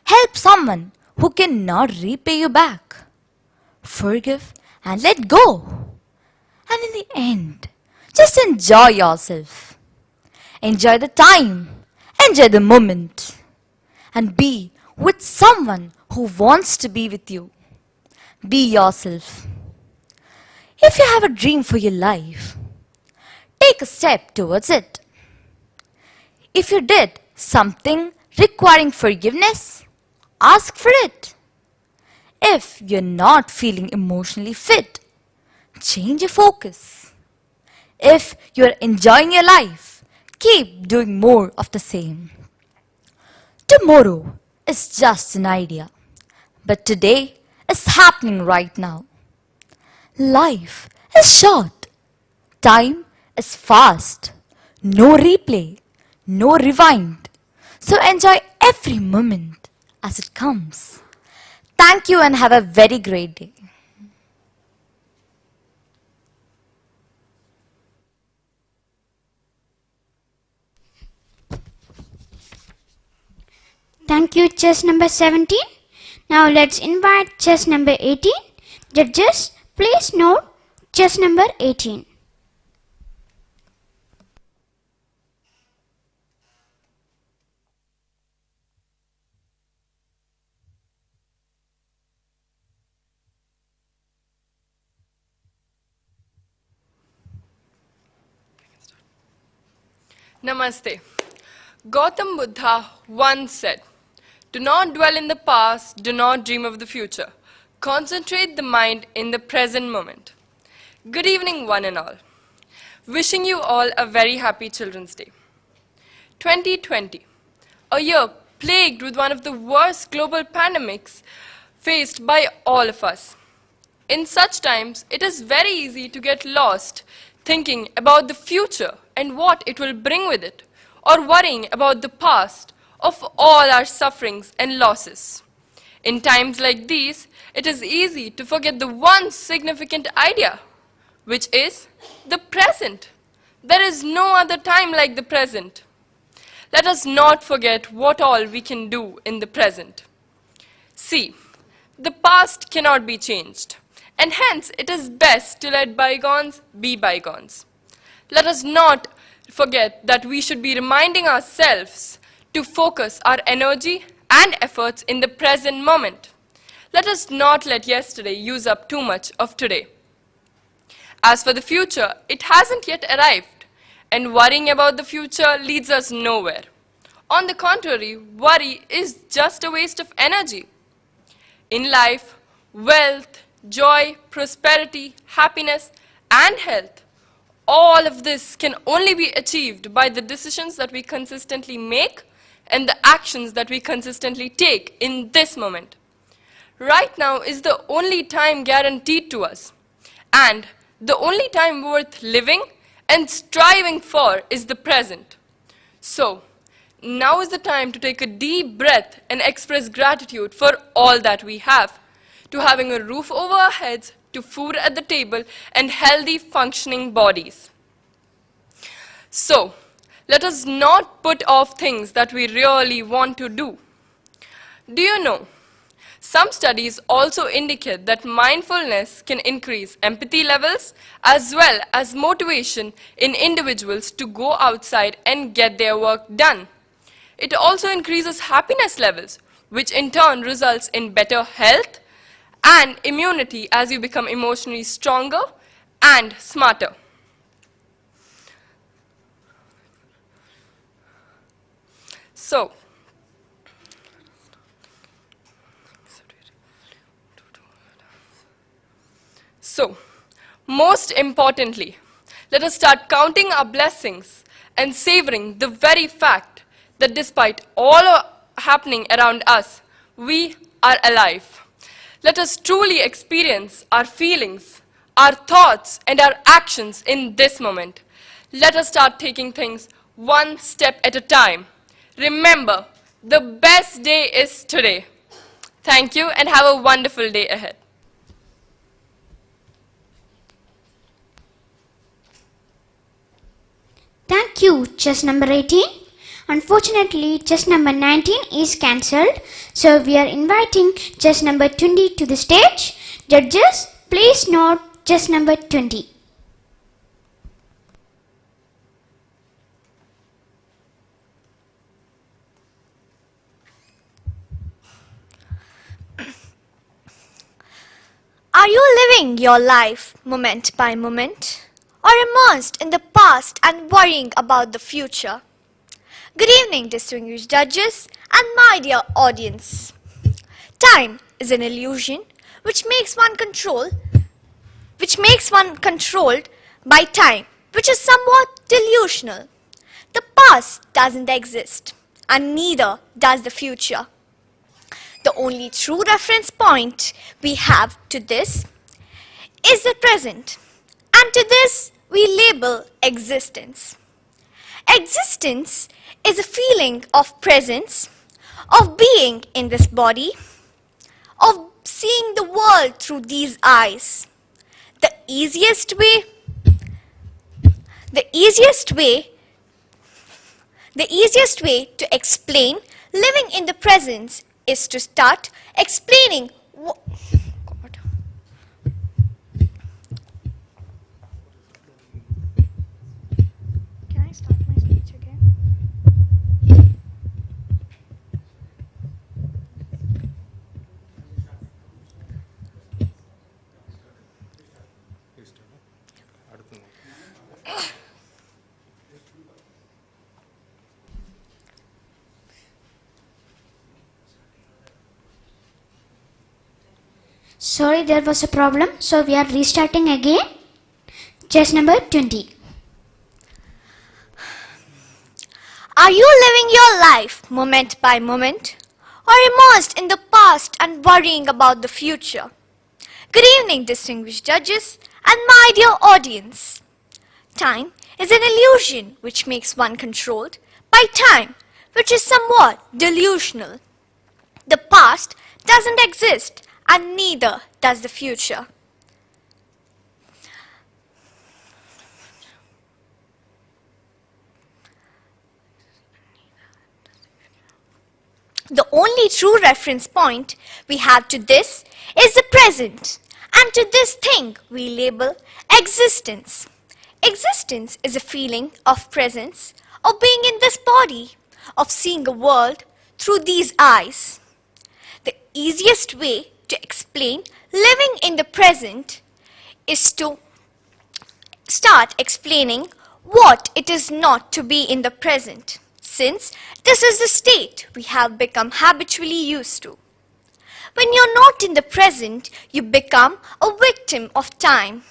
S8: Help someone who cannot repay you back. Forgive and let go. And in the end, just enjoy yourself. Enjoy the time, enjoy the moment, and be with someone who wants to be with you. Be yourself. If you have a dream for your life, take a step towards it. If you did something requiring forgiveness, ask for it. If you're not feeling emotionally fit, change your focus. If you're enjoying your life, keep doing more of the same. Tomorrow is just an idea, but today is happening right now. Life is short. Time is fast. No replay, no rewind. So enjoy every moment as it comes. Thank you and have a very great day.
S19: Thank you, chess number 17. Now let's invite chess number 18. Judges, please note chess number 18.
S9: Namaste. Gautam Buddha once said, "Do not dwell in the past, do not dream of the future. Concentrate the mind in the present moment." Good evening, one and all. Wishing you all a very happy Children's Day. 2020, a year plagued with one of the worst global pandemics faced by all of us. In such times, it is very easy to get lost thinking about the future and what it will bring with it, or worrying about the past of all our sufferings and losses. In times like these, it is easy to forget the one significant idea, which is the present. There is no other time like the present. Let us not forget what all we can do in the present. See, the past cannot be changed, and hence it is best to let bygones be bygones. Let us not forget that we should be reminding ourselves to focus our energy and efforts in the present moment. Let us not let yesterday use up too much of today. As for the future, it hasn't yet arrived, and worrying about the future leads us nowhere. On the contrary, worry is just a waste of energy. In life, wealth, joy, prosperity, happiness, and health, all of this can only be achieved by the decisions that we consistently make and the actions that we consistently take in this moment. Right now is the only time guaranteed to us, and the only time worth living and striving for is the present. So, now is the time to take a deep breath and express gratitude for all that we have, to having a roof over our heads, to food at the table, and healthy functioning bodies. So, let us not put off things that we really want to do. Do you know, some studies also indicate that mindfulness can increase empathy levels as well as motivation in individuals to go outside and get their work done. It also increases happiness levels, which in turn results in better health and immunity as you become emotionally stronger and smarter. So, most importantly, let us start counting our blessings and savoring the very fact that despite all happening around us, we are alive. Let us truly experience our feelings, our thoughts, and our actions in this moment. Let us start taking things one step at a time. Remember, the best day is today. Thank you and have a wonderful day ahead.
S19: Thank you, chess number 18. Unfortunately, chess number 19 is cancelled. So we are inviting chess number 20 to the stage. Judges, please note chess number 20.
S20: Are you living your life moment by moment, or immersed in the past and worrying about the future? Good evening, distinguished judges and my dear audience. Time is an illusion which makes one controlled by time, which is somewhat delusional. The past doesn't exist, and neither does the future. The only true reference point we have to this is the present, and to this we label existence. Existence is a feeling of presence, of being in this body, of seeing the world through these eyes. The easiest way to explain living in the present is to start explaining Can I start my speech again?
S19: Sorry, there was a problem, so we are restarting again. Chess number 20.
S20: Are you living your life moment by moment, or immersed in the past and worrying about the future? Good evening, distinguished judges and my dear audience. Time is an illusion which makes one controlled by time, which is somewhat delusional. The past doesn't exist, and neither does the future. The only true reference point we have to this is the present, and to this thing we label existence. Existence is a feeling of presence, of being in this body, of seeing a world through these eyes. The easiest way to explain living in the present is to start explaining what it is not to be in the present, since this is the state we have become habitually used to. When you're not in the present, you become a victim of time.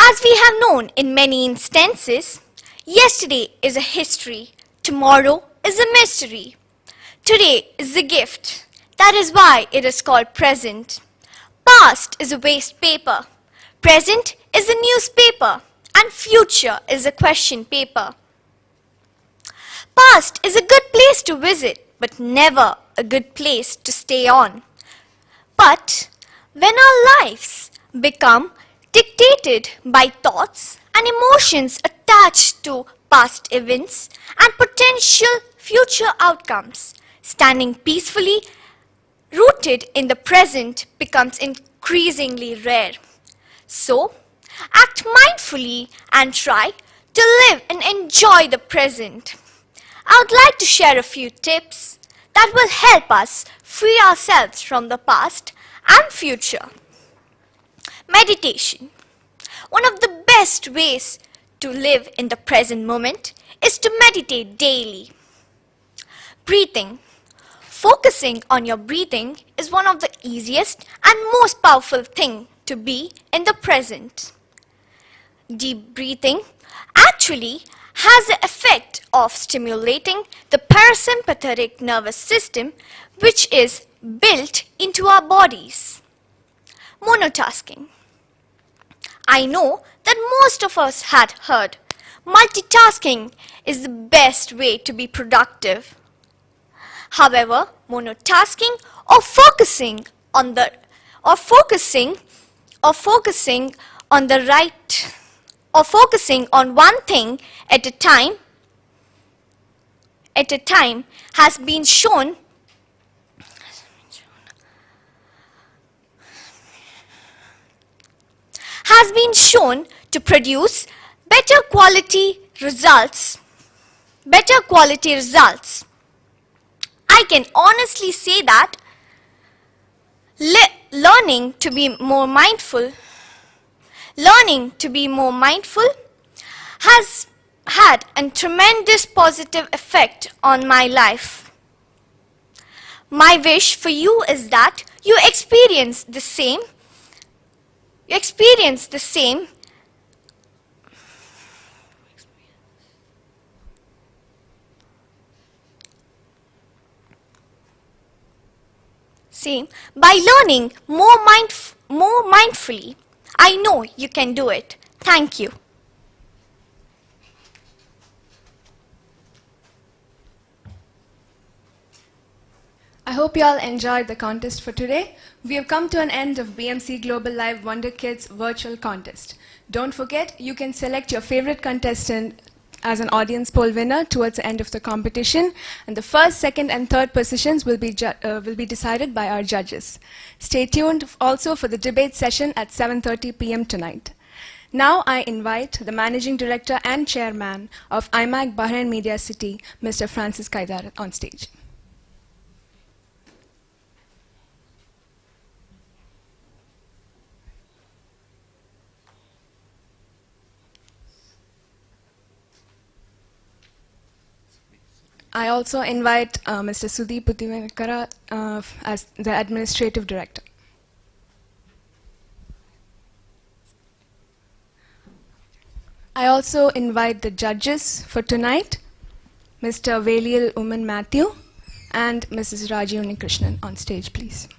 S20: As we have known in many instances, yesterday is a history, tomorrow is a mystery. Today is a gift. That is why it is called present. Past is a waste paper. Present is a newspaper. And future is a question paper. Past is a good place to visit, but never a good place to stay on. But when our lives become dictated by thoughts and emotions attached to past events and potential future outcomes, standing peacefully rooted in the present becomes increasingly rare. So,
S22: Act mindfully and try to live and enjoy the present. I would like to share a few tips that will help us free ourselves from the past and future. Meditation. One of the best ways to live in the present moment is to meditate daily. Breathing. Focusing on your breathing is one of the easiest and most powerful thing to be in the present. Deep breathing actually has the effect of stimulating the parasympathetic nervous system, which is built into our bodies. Monotasking. I know that most of us had heard multitasking is the best way to be productive. However, monotasking or focusing on the one thing at a time has been shown to produce better quality results. I can honestly say that learning to be more mindful has had a tremendous positive effect on my life. My wish for you is that you experience the same. By learning more mindfully. I know you can do it. Thank you.
S2: I hope you all enjoyed the contest for today. We have come to an end of BMC Global Live Wonder Kids virtual contest. Don't forget, you can select your favorite contestant as an audience poll winner towards the end of the competition, and the first, second, and third positions will be decided by our judges. Stay tuned also for the debate session at 7:30 p.m. tonight. Now I invite the Managing Director and Chairman of IMAC Bahrain Media City, Mr. Francis Kaidar, on stage. I also invite Mr. Sudeep Puttivenkara as the Administrative Director. I also invite the judges for tonight, Mr. Velial Uman Matthew and Mrs. Raji Unikrishnan, on stage, please.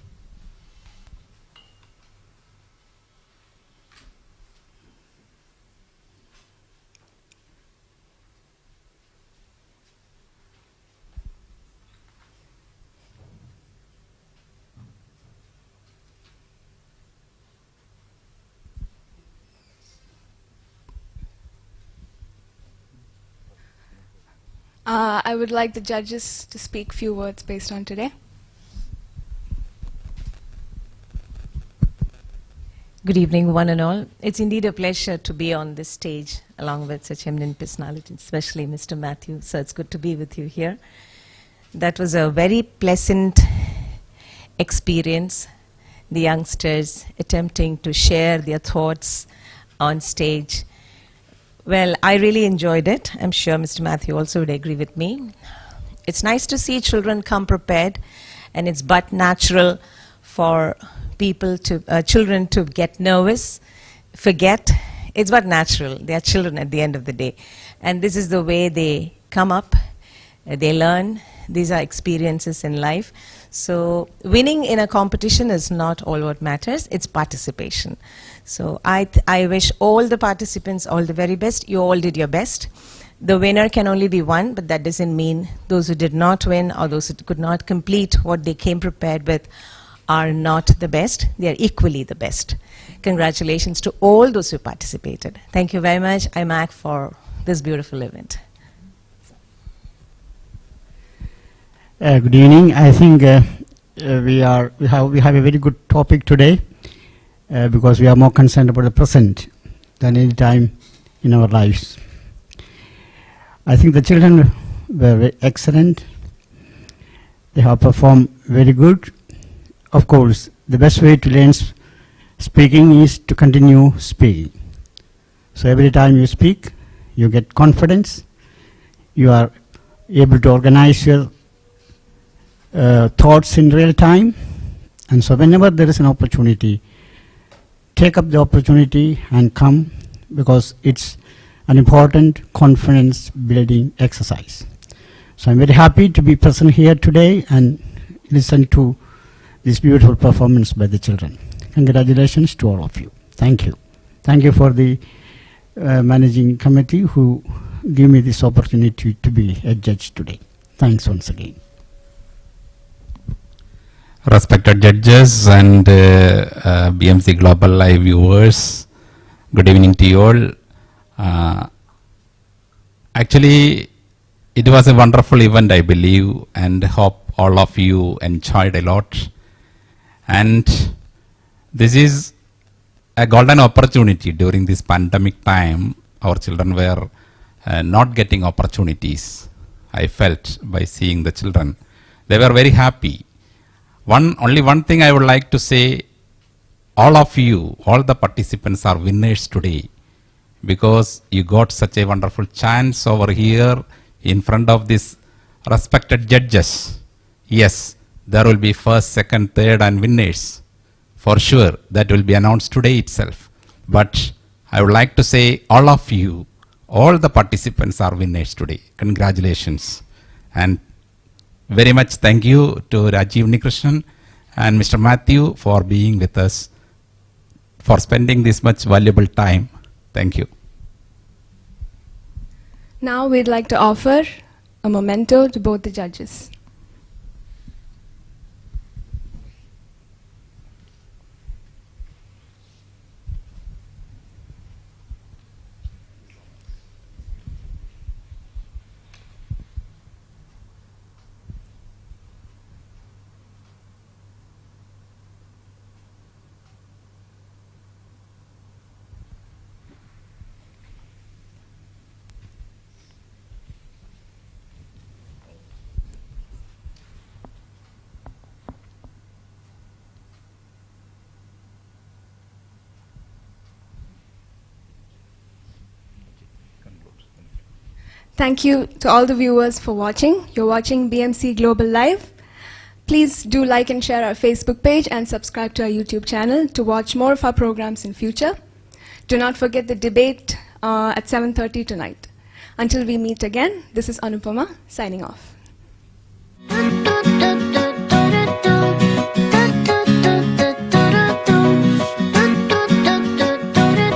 S2: I would like the judges to speak few words based on today.
S10: Good evening, one and all. It's indeed a pleasure to be on this stage along with such eminent personalities, especially Mr. Matthew. So it's good to be with you here. That was a very pleasant experience. The youngsters attempting to share their thoughts on stage. Well, I really enjoyed it. I'm sure Mr. Matthew also would agree with me. It's nice to see children come prepared, and it's but natural for children to get nervous, forget. It's but natural. They are children at the end of the day. And this is the way they come up, they learn. These are experiences in life. So winning in a competition is not all what matters, it's participation. So I wish all the participants all the very best. You all did your best. The winner can only be one, but that doesn't mean those who did not win or those who could not complete what they came prepared with are not the best. They are equally the best. Congratulations to all those who participated. Thank you very much, IMAC, for this beautiful event.
S11: Good evening. I think we have a very good topic today because we are more concerned about the present. than any time in our lives. I think the children were very excellent. They have performed very good. Of course, the best way to learn speaking is to continue speaking. So every time you speak, you get confidence. You are able to organize your thoughts in real time. And so whenever there is an opportunity, take up the opportunity and come, because it's an important confidence building exercise. So I'm very happy to be present here today and listen to this beautiful performance by the children. Congratulations to all of you. Thank you. Thank you for the managing committee who give me this opportunity to be a judge today. Thanks once again.
S12: Respected judges and BMC Global Live viewers, good evening to you all. Actually, it was a wonderful event, I believe, and hope all of you enjoyed a lot. And this is a golden opportunity during this pandemic time. Our children were not getting opportunities, I felt, by seeing the children. They were very happy. Only one thing I would like to say, all of you, all the participants are winners today, because you got such a wonderful chance over here in front of these respected judges. Yes, there will be first, second, third and winners. For sure, that will be announced today itself. But I would like to say, all of you, all the participants are winners today. Congratulations. And very much thank you to Rajiv Nikrishnan and Mr. Matthew for being with us, for spending this much valuable time. Thank you.
S2: Now we'd like to offer a memento to both the judges. Thank you to all the viewers for watching. You're watching BMC Global Live. Please do like and share our Facebook page and subscribe to our YouTube channel to watch more of our programs in future. Do not forget the debate at 7:30 tonight. Until we meet again, this is Anupama signing off.